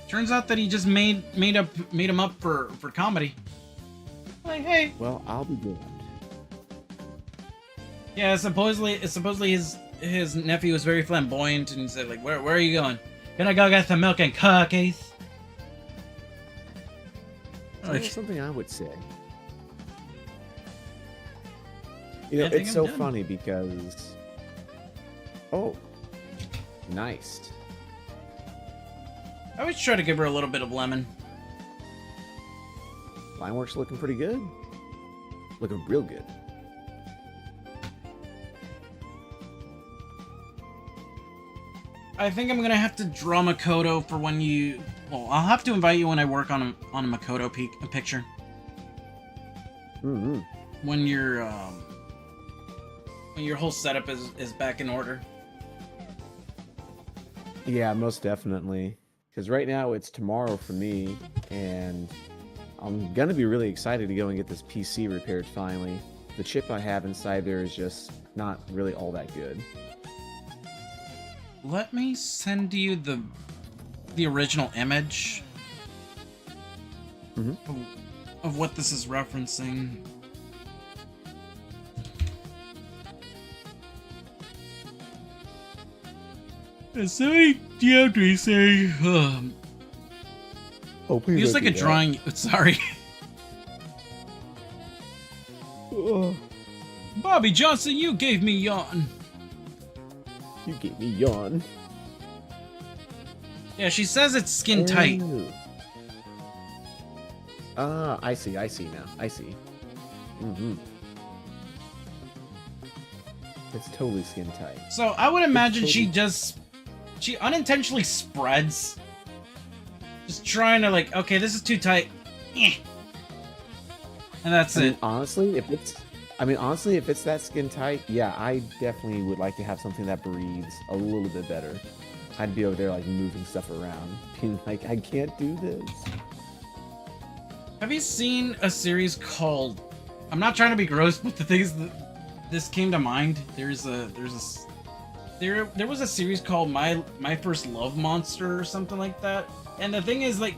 Turns out that he just made him up for comedy. Like, hey. Well, I'll be damned. Yeah, supposedly his nephew was very flamboyant and said like, where are you going? Gonna go get some milk and cookies. That's something I would say. You know, I think it's I'm so done. funny because. Oh, nice. I always try to give her a little bit of lemon. Line work's looking pretty good. Looking real good. I think I'm gonna have to draw Makoto for when you. Well, I'll have to invite you when I work on a Makoto picture. Mm-hmm. When your whole setup is back in order. Yeah, most definitely. Because right now it's tomorrow for me, and I'm gonna be really excited to go and get this PC repaired finally. The chip I have inside there is just not really all that good. Let me send you the original image of what this is referencing. Somebody DM'd saying, Oh, please. feels like a drawing. Sorry. Bobby Johnson, you gave me yawn. You gave me yawn. Yeah, she says it's skin tight. Ah, I see now. I see. Mm-hmm. It's totally skin tight. So I would imagine she unintentionally spreads. Just trying to like, okay, this is too tight. Eh. And that's it. Honestly, if it's that skin tight, yeah, I definitely would like to have something that breathes a little bit better. I'd be over there like moving stuff around, being like, I can't do this. Have you seen a series called? I'm not trying to be gross, but the thing is that this came to mind. There was a series called My First Love Monster or something like that. And the thing is, like,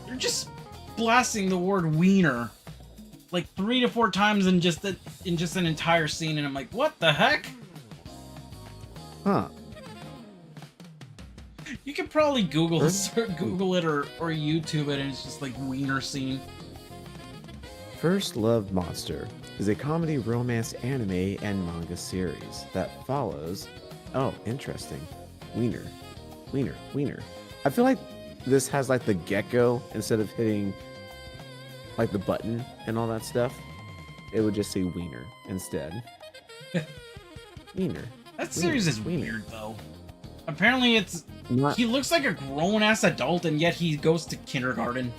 they're just blasting the word wiener like 3 to 4 times in just an entire scene, and I'm like, what the heck? Huh. You could probably Google it or YouTube it, and it's just like wiener scene. First Love Monster is a comedy romance anime and manga series that follows. Oh, interesting. Wiener. I feel like this has like the gecko instead of hitting like the button and all that stuff. It would just say wiener instead. Wiener. That series is weird though. Apparently it's he looks like a grown-ass adult and yet he goes to kindergarten.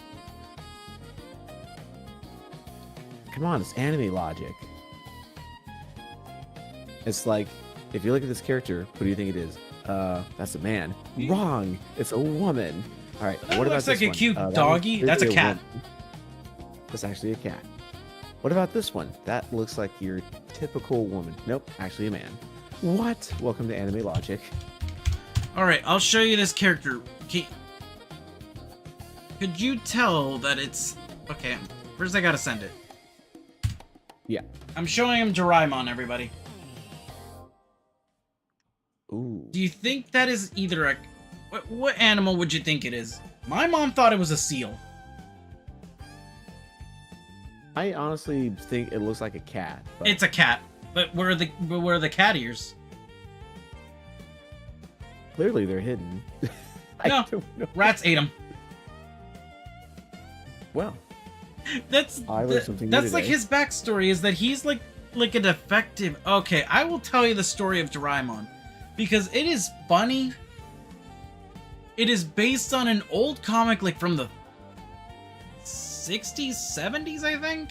Come on, it's anime logic. It's like, if you look at this character, who do you think it is? That's a man. Wrong. It's a woman. All right. That what about looks this like a one? cute doggy. That's a cat. That's actually a cat. What about this one? That looks like your typical woman. Nope, actually a man. What? Welcome to Anime Logic. All right, I'll show you this character. Could you tell that it's okay? First, I gotta send it. Yeah. I'm showing him Doraemon, everybody. Ooh. Do you think that is either a... What animal would you think it is? My mom thought it was a seal. I honestly think it looks like a cat. But... It's a cat. But where are the cat ears? Clearly they're hidden. No, rats ate them. Well, that's like his backstory is that he's like a defective. Okay, I will tell you the story of Doraemon because it is funny. It is based on an old comic like from the 60s, 70s, I think.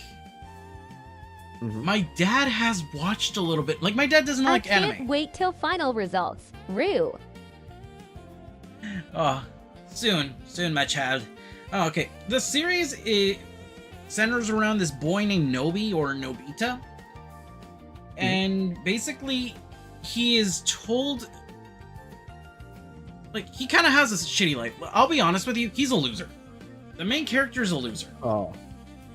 Mm-hmm. My dad has watched a little bit. Like my dad doesn't like anime. I can't wait till final results. Rue. Oh, soon, my child. Oh, okay. The series centers around this boy named Nobi or Nobita. And basically, he is told... Like, he kind of has a shitty life. I'll be honest with you, he's a loser. The main character is a loser. Oh.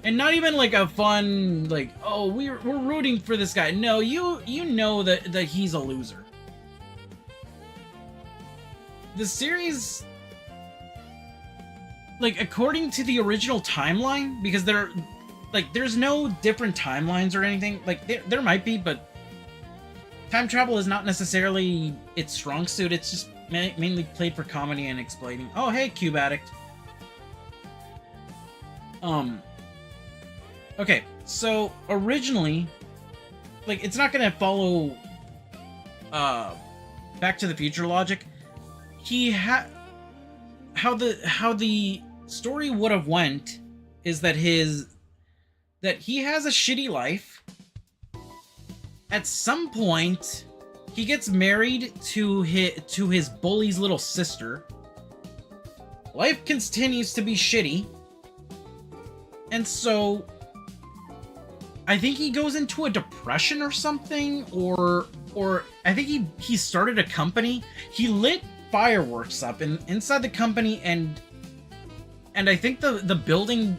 And not even like a fun, like, oh, we're rooting for this guy. No, you know that he's a loser. The series, like, according to the original timeline, because like, there's no different timelines or anything. Like, there might be, but time travel is not necessarily its strong suit. It's just mainly played for comedy and explaining. Oh, hey, Cube Addict. Okay, so originally, like, it's not gonna follow Back to the Future logic. How the story would have went is that he has a shitty life. At some point, he gets married to his bully's little sister. Life continues to be shitty. And so I think he goes into a depression or something, or I think he started a company. He lit fireworks up inside the company, and I think the building,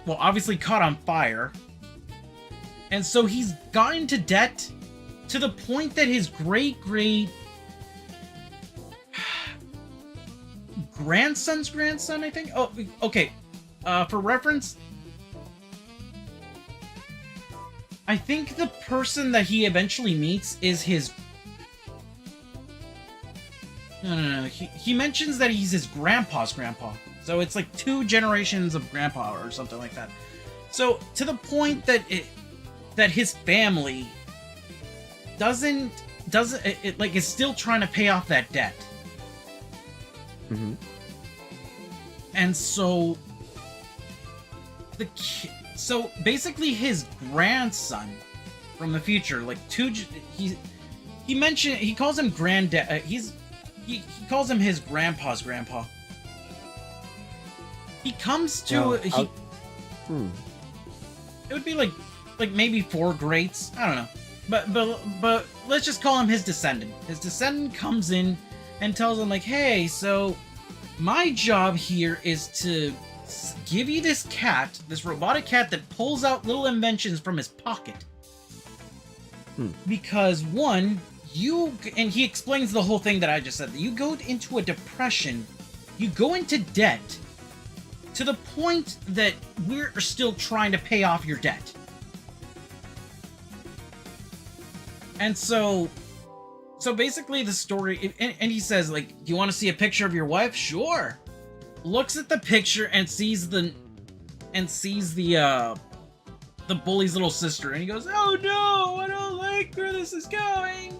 well, obviously caught on fire. And so he's got into debt to the point that his great grandson's grandson, I think. Oh, okay. For reference, I think the person that he eventually meets is his... No. He mentions that he's his grandpa's grandpa. So it's like 2 generations of grandpa or something like that. So to the point that that his family doesn't is still trying to pay off that debt. Mm-hmm. And so so basically his grandson from the future, like he calls him granddad. He calls him his grandpa's grandpa. He comes to It would be like maybe 4 greats. I don't know. But let's just call him his descendant. His descendant comes in and tells him, like, hey, so my job here is to give you this cat, this robotic cat that pulls out little inventions from his pocket. Because one, and he explains the whole thing that I just said, that you go into a depression, you go into debt, to the point that we're still trying to pay off your debt. And so basically the story, and he says, like, do you want to see a picture of your wife? Sure. Looks at the picture and sees the bully's little sister, and he goes, oh no, I don't like where this is going.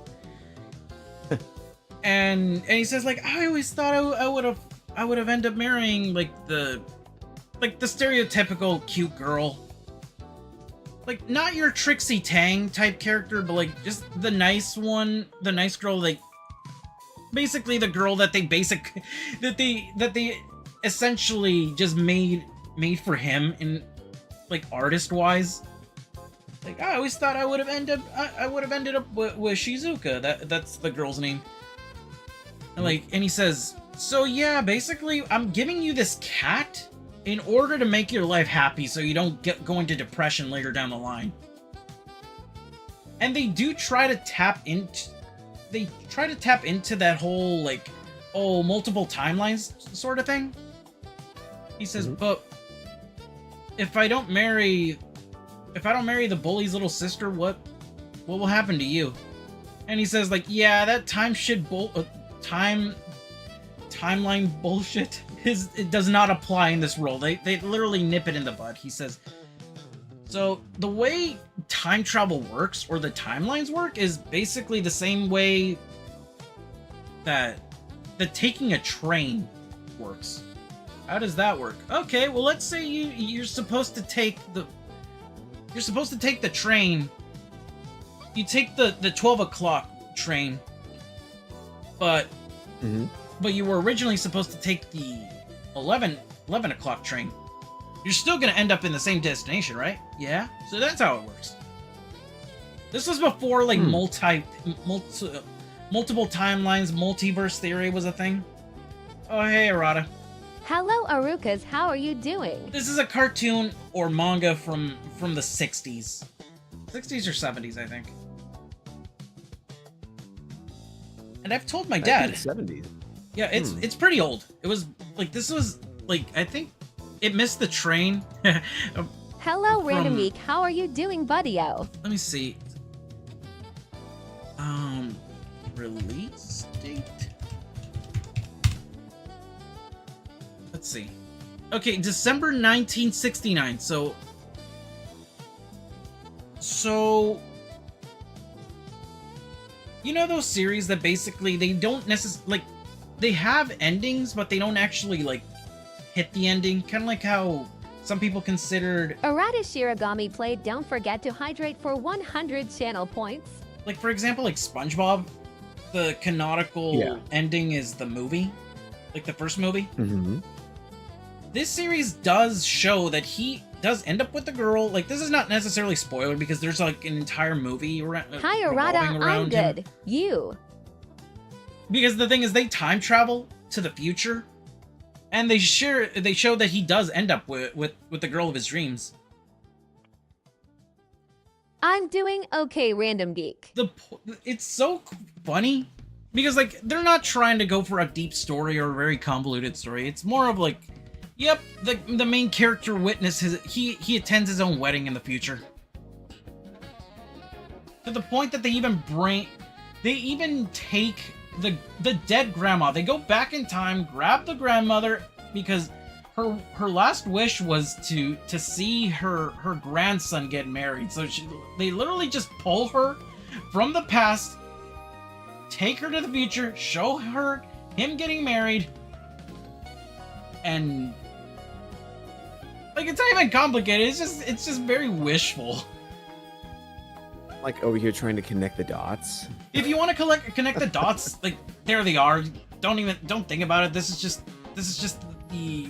and he says, like, I always thought I would have ended up marrying like the stereotypical cute girl. Like, not your Trixie Tang type character, but like just the nice one, the nice girl, like basically the girl that they essentially just made for him in like artist wise. Like, I always thought I would have ended up with Shizuka. That's the girl's name. And he says, so yeah, basically I'm giving you this cat in order to make your life happy so you don't go into depression later down the line. And they do try to tap into that whole, like, oh, multiple timelines sort of thing. He says, but if I don't marry the bully's little sister, what will happen to you? And he says, like, yeah, that timeline bullshit it does not apply in this role. They literally nip it in the bud. He says, so the way time travel works, or the timelines work, is basically the same way that taking a train works. How does that work? Okay, well, let's say you're supposed to take the train. You take the 12 o'clock train, but you were originally supposed to take the 11 o'clock train. You're still gonna end up in the same destination, right? Yeah. So that's how it works. This was before like multiple timelines, multiverse theory was a thing. Oh, hey, Arata. Hello, Arukas. How are you doing? This is a cartoon or manga from the 60s. 60s or 70s, I think. And I've told my dad. 70s. Yeah, it's pretty old. It was like, this was like, I think it missed the train. Hello, Random Geek. How are you doing, buddy-o? Let me see. Release date. Let's see. Okay, December 1969. So you know those series that basically they don't necessarily, like, they have endings, but they don't actually, like, hit the ending? Kind of like how some people considered... Arata Shiragami played Don't Forget to Hydrate for 100 channel points. Like, for example, like SpongeBob, the canonical ending is the movie. Like, the first movie. Mm-hmm. This series does show that he does end up with the girl. Like, this is not necessarily spoiler because there's, like, an entire movie around. Hi, Arata, I'm good. You. Because the thing is, they time travel to the future, and they show that he does end up with the girl of his dreams. I'm doing okay, Random Geek. It's so funny because, like, they're not trying to go for a deep story or a very convoluted story. It's more of like, yep, the main character witnesses he attends his own wedding in the future. To the point that they even take the dead grandma. They go back in time, grab the grandmother because her last wish was to see her grandson get married. So they literally just pull her from the past, take her to the future, show her him getting married, and like, it's not even complicated. It's just very wishful. Like over here trying to connect the dots. If you want to connect the dots, like, there they are. Don't think about it. This is just the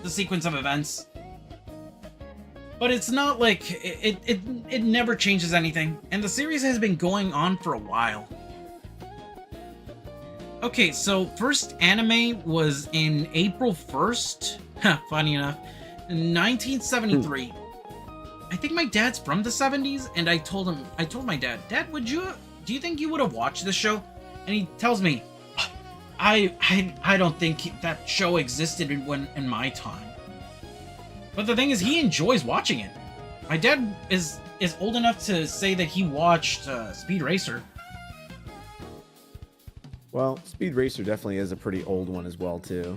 sequence of events. But it's not like it never changes anything, and the series has been going on for a while. Okay, so first anime was in April 1st. Funny enough, 1973. I think my dad's from the 70s, and I told my dad, do you think you would have watched this show? And he tells me, I don't think that show existed in my time. But the thing is, he enjoys watching it. My dad is old enough to say that he watched Speed Racer. Well, Speed Racer definitely is a pretty old one as well, too.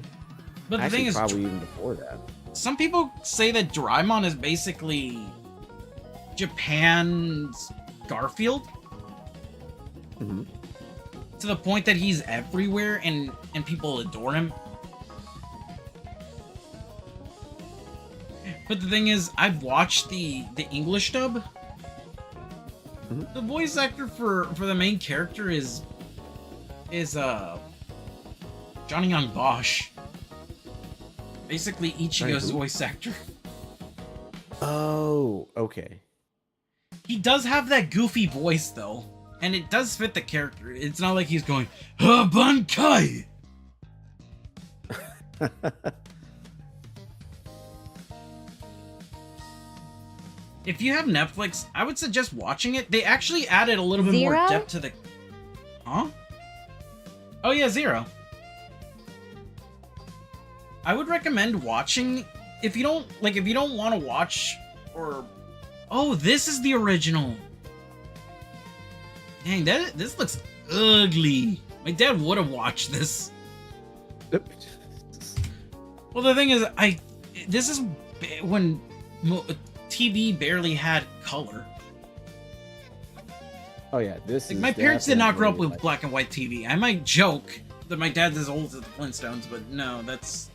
But the thing is, probably even before that. Some people say that Doraemon is basically Japan's Garfield. Mm-hmm. To the point that he's everywhere and people adore him. But the thing is, I've watched the English dub. Mm-hmm. The voice actor for the main character is Johnny Young Bosch. Basically Ichigo's voice actor. Oh, okay. He does have that goofy voice though, and it does fit the character. It's not like he's going, Bankai! If you have Netflix, I would suggest watching it. They actually added a little bit more depth to the... Huh? Oh yeah, Zero. I would recommend watching if you don't want to watch or... Oh, this is the original. Dang, this looks ugly. My dad would have watched this. Well, the thing is, this is when TV barely had color. Oh yeah, this is my parents did not grow up with black and white TV. I might joke that my dad's as old as the Flintstones, but no, that's...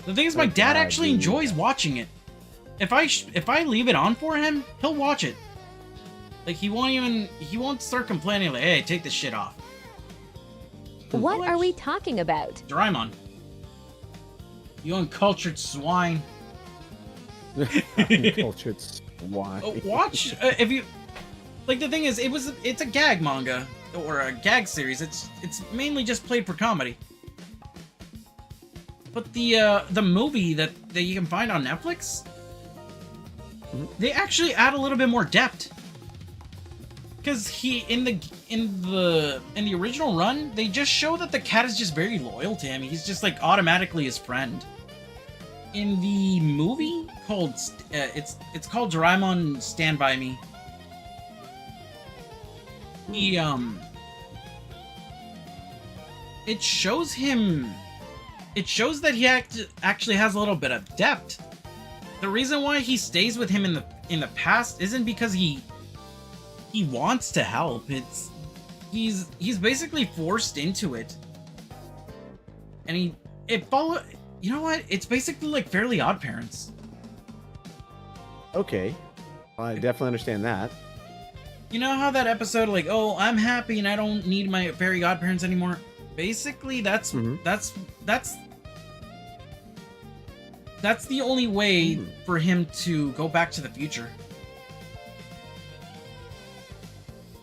The thing is, my dad actually enjoys watching it. If I leave it on for him, he'll watch it. Like, he won't start complaining like, hey, take this shit off. What are we talking about? Doraemon. You uncultured swine. Uncultured swine. Watch, if you... Like, the thing is, it's a gag manga, or a gag series. It's mainly just played for comedy. But the movie that you can find on Netflix, they actually add a little bit more depth. Because in the original run, they just show that the cat is just very loyal to him. He's just like automatically his friend. in the movie called it's called Doraemon Stand By Me. He it shows that he actually has a little bit of depth. The reason why he stays with him in the past isn't because he wants to help. He's basically forced into it. And you know what? It's basically like Fairly Odd Parents. Okay. I definitely understand that. You know how that episode, like, oh, I'm happy and I don't need my Fairly Odd Parents anymore? Basically, that's the only way for him to go back to the future.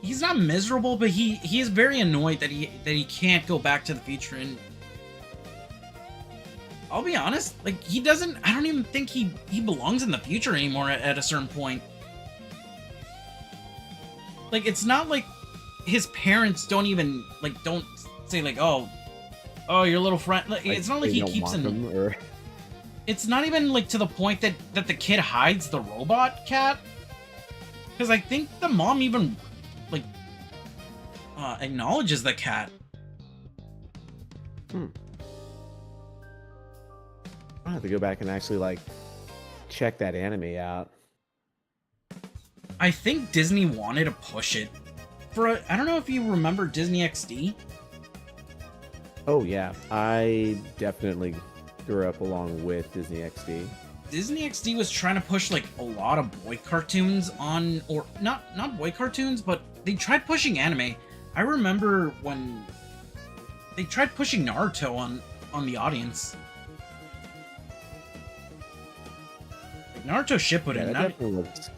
He's not miserable, but he is very annoyed that he can't go back to the future. And I'll be honest, like, I don't even think he belongs in the future anymore at a certain point. Like, it's not like his parents don't say like, oh, your little friend. Like, it's not like he keeps in. It's not even like to the point that the kid hides the robot cat, because I think the mom even like acknowledges the cat. I'll have to go back and actually like check that anime out. I think Disney wanted to push it I don't know if you remember Disney XD. Oh yeah, I definitely grew up along with Disney XD. Disney XD was trying to push like a lot of boy cartoons or not boy cartoons, but they tried pushing anime. I remember when they tried pushing Naruto on the audience. Like Naruto Shippuden. Yeah, that was...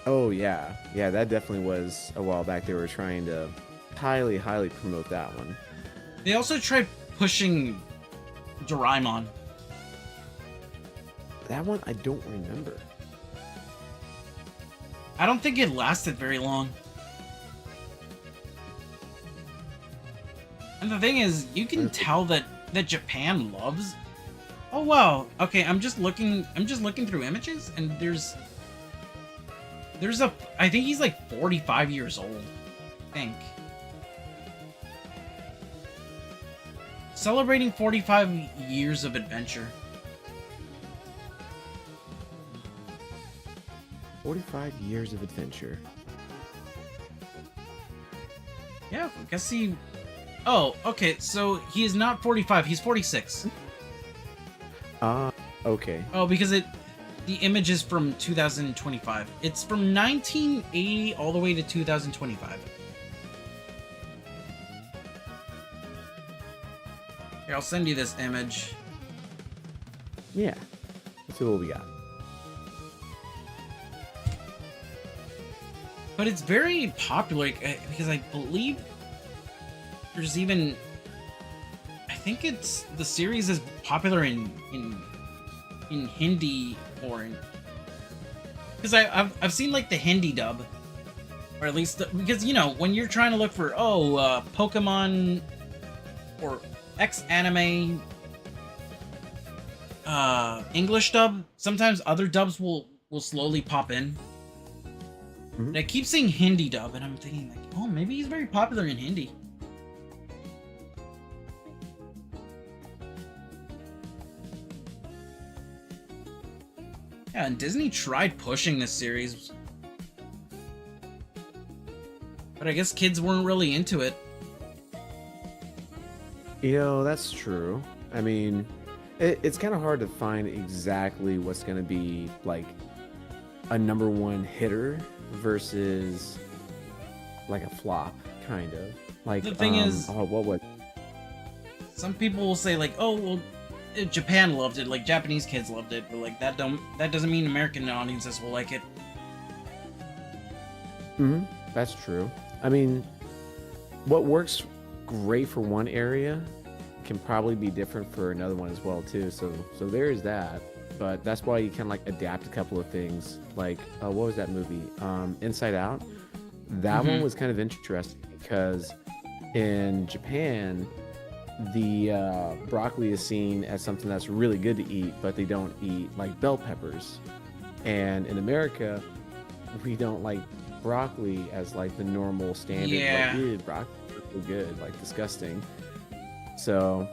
Oh yeah, that definitely was a while back. They were trying to highly promote that one. They also tried pushing Doraemon. That one I don't remember. I don't think it lasted very long. And the thing is, you can tell that Japan loves. Oh wow. Okay, I'm just looking through images, and there's I think he's like 45 years old. I think. Celebrating 45 years of adventure. 45 years of adventure. Yeah, I guess he... Oh, okay, so he is not 45, he's 46. Okay. Oh, because the image is from 2025. It's from 1980 all the way to 2025. Here, I'll send you this image. Yeah. Let's see what we got. But it's very popular because I believe there's even... I think the series is popular in Hindi or in... Because I've seen like the Hindi dub. Or at least... because, you know, when you're trying to look for, Pokemon or X anime English dub, sometimes other dubs will slowly pop in. And I keep seeing Hindi dub, and I'm thinking like, oh, maybe he's very popular in Hindi. Yeah, and Disney tried pushing this series, but I guess kids weren't really into it. You know, that's true. I mean, it's kind of hard to find exactly what's going to be like a #1 hitter versus like a flop, kind of. Like the thing is, what would some people will say like, oh well, Japan loved it, like Japanese kids loved it, but like that doesn't mean American audiences will like it. That's true. I mean, what works great for one area can probably be different for another one as well too. So there is that. But that's why you can like adapt a couple of things. Like, what was that movie? Inside Out. That one was kind of interesting because in Japan, the broccoli is seen as something that's really good to eat, but they don't eat like bell peppers. And in America, we don't like broccoli as like the normal standard. Yeah. Like, ew, broccoli is so good, like disgusting. So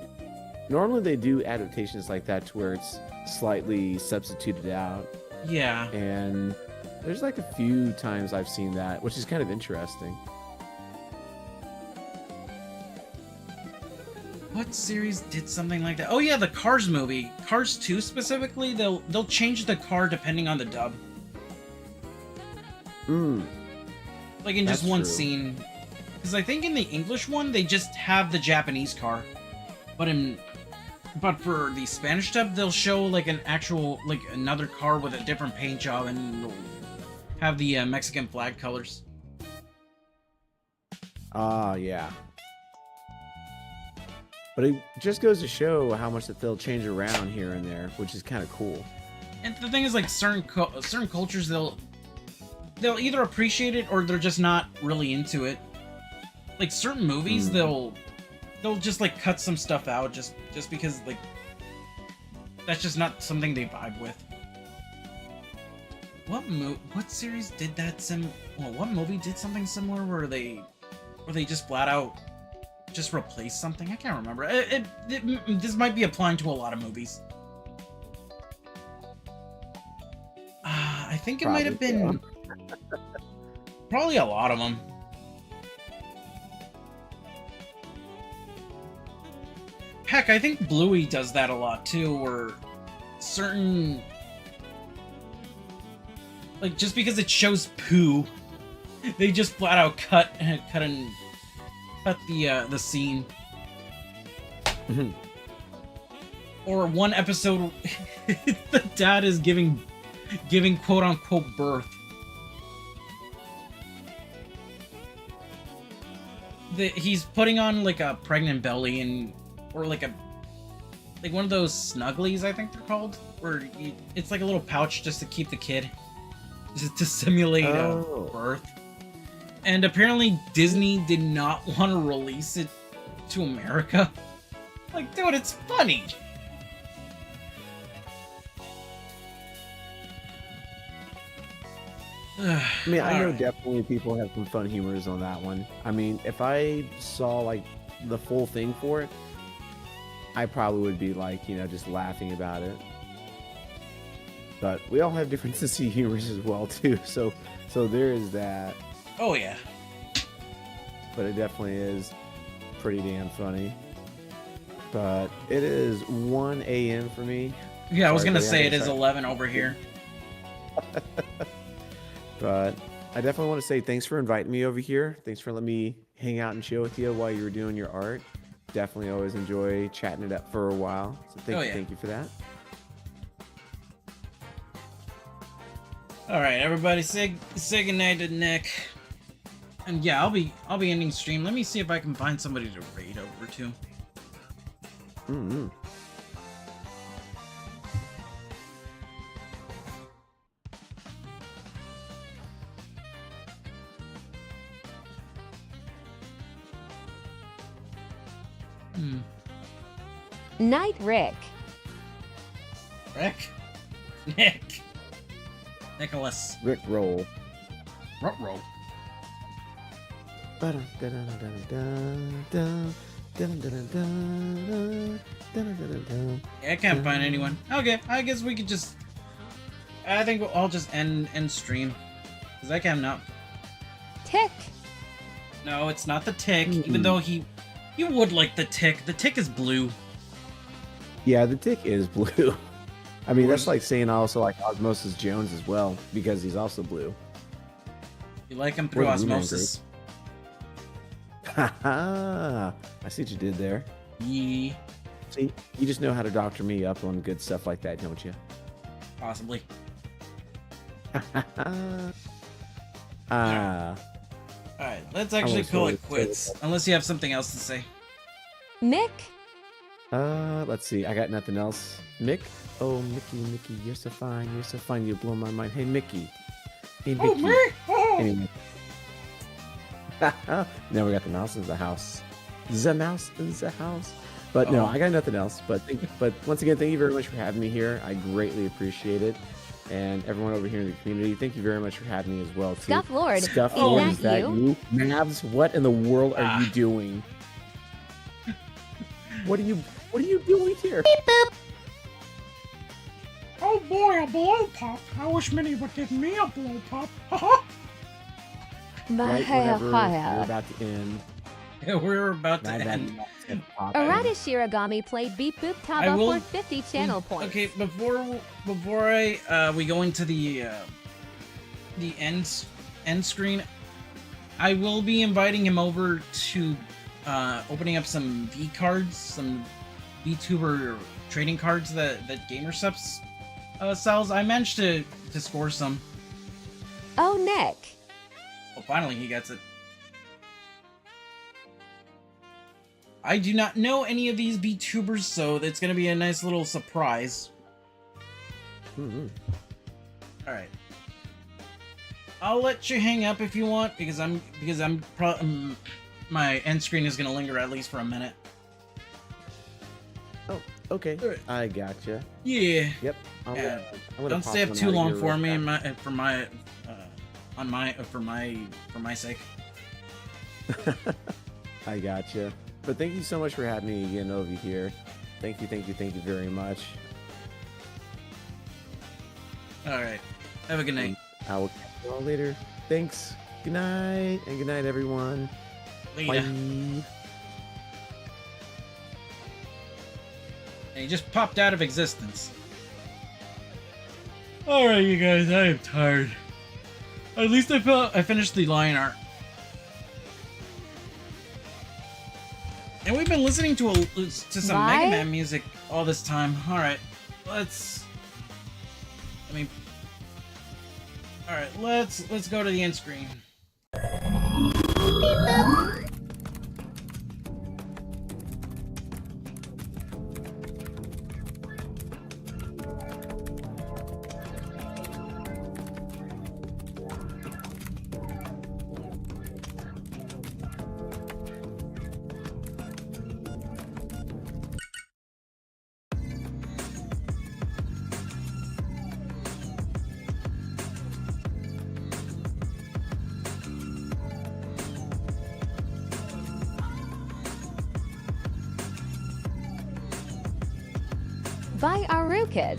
normally they do adaptations like that to where it's slightly substituted out. Yeah. And there's like a few times I've seen that, which is kind of interesting. What series did something like that? Oh yeah, the Cars movie. Cars 2 specifically, they'll change the car depending on the dub. Like in just one scene. Because I think in the English one, they just have the Japanese car. But for the Spanish dub, they'll show like an actual, like another car with a different paint job and they'll have the Mexican flag colors. Yeah. But it just goes to show how much that they'll change around here and there, which is kind of cool. And the thing is, like certain cultures, they'll either appreciate it or they're just not really into it. Like certain movies, they'll just like cut some stuff out just because like that's just not something they vibe with. What series did that what movie did something similar where they just flat out just replace something? I can't remember. This might be applying to a lot of movies. I think it might have been probably a lot of them. Heck, I think Bluey does that a lot too, where certain, like, just because it shows poo, they just flat out cut the scene. Or one episode, the dad is giving quote unquote birth. He's putting on like a pregnant belly or like one of those snugglies, I think they're called, where it's like a little pouch just to keep the kid, just to simulate birth. And apparently Disney did not want to release it to America. Like, dude, it's funny. I mean, I know definitely people have some fun humors on that one. I mean, if I saw like the full thing for it, I probably would be like, just laughing about it. But we all have different sense of humors as well too. So there is that. Oh yeah. But it definitely is pretty damn funny. But it is 1 a.m. for me. Yeah, I was gonna say it is 11 over here. But I definitely want to say thanks for inviting me over here. Thanks for letting me hang out and chill with you while you were doing your art. Definitely always enjoy chatting it up for a while. So thank you for that. All right, everybody, say goodnight to Nick. And yeah, I'll be ending stream. Let me see if I can find somebody to raid over to. Night Rick. Rick? Nick. Nicholas. Rick Roll. Roll. I can't find anyone. Okay, I guess we could just... I think I'll just end stream. Because I cannot... Tick. No, it's not the Tick, even though you would like the Tick. The Tick is blue. Yeah, the Tick is blue. I mean, that's like saying also like Osmosis Jones as well, because he's also blue. You like him through osmosis. Haha, I see what you did there. Yeah. See, you just know how to doctor me up on good stuff like that, don't you? Possibly. Alright, let's actually call it quits. Unless you have something else to say. Mick? Let's see. I got nothing else. Mick? Oh, Mickey, you're so fine. You're so fine. You blow my mind. Hey, Mickey. Hey, Mickey. Oh, me? Oh. Anyway. Now we got the mouse in the house. the mouse in the house. But no, I got nothing else. But once again, thank you very much for having me here. I greatly appreciate it. And everyone over here in the community, thank you very much for having me as well, too. Scuff Lord, Scuff Lord, is that you? Mavs, what in the world are you doing? What are you doing here? Beep boop. Oh boy, a blow pop. I wish many would give me a blow pop. Haha. Right whenever we're about to end. Yeah, we're about to end. Arata Shiragami played Beep Boop Taba for 50 channel points. Okay, before we go into the end screen, I will be inviting him over to opening up some V cards, some VTuber trading cards that GamerSups sells. I managed to score some. Oh, Nick. Well, finally he gets it. I do not know any of these VTubers, so it's gonna be a nice little surprise. Alright. I'll let you hang up if you want, because my end screen is gonna linger at least for a minute. Oh, okay. Right. I gotcha. Yeah. Yep. I'm gonna don't stay up too long for me for my sake. I gotcha. But thank you so much for having me again over here. Thank you very much. Alright. Have a good night. I will catch you all later. Thanks. Good night. And good night, everyone. Later. Bye. And he just popped out of existence. Alright, you guys. I am tired. At least I finished the line art. And we've been listening to some Mega Man music all this time. Alright, let's go to the end screen. By Arukas.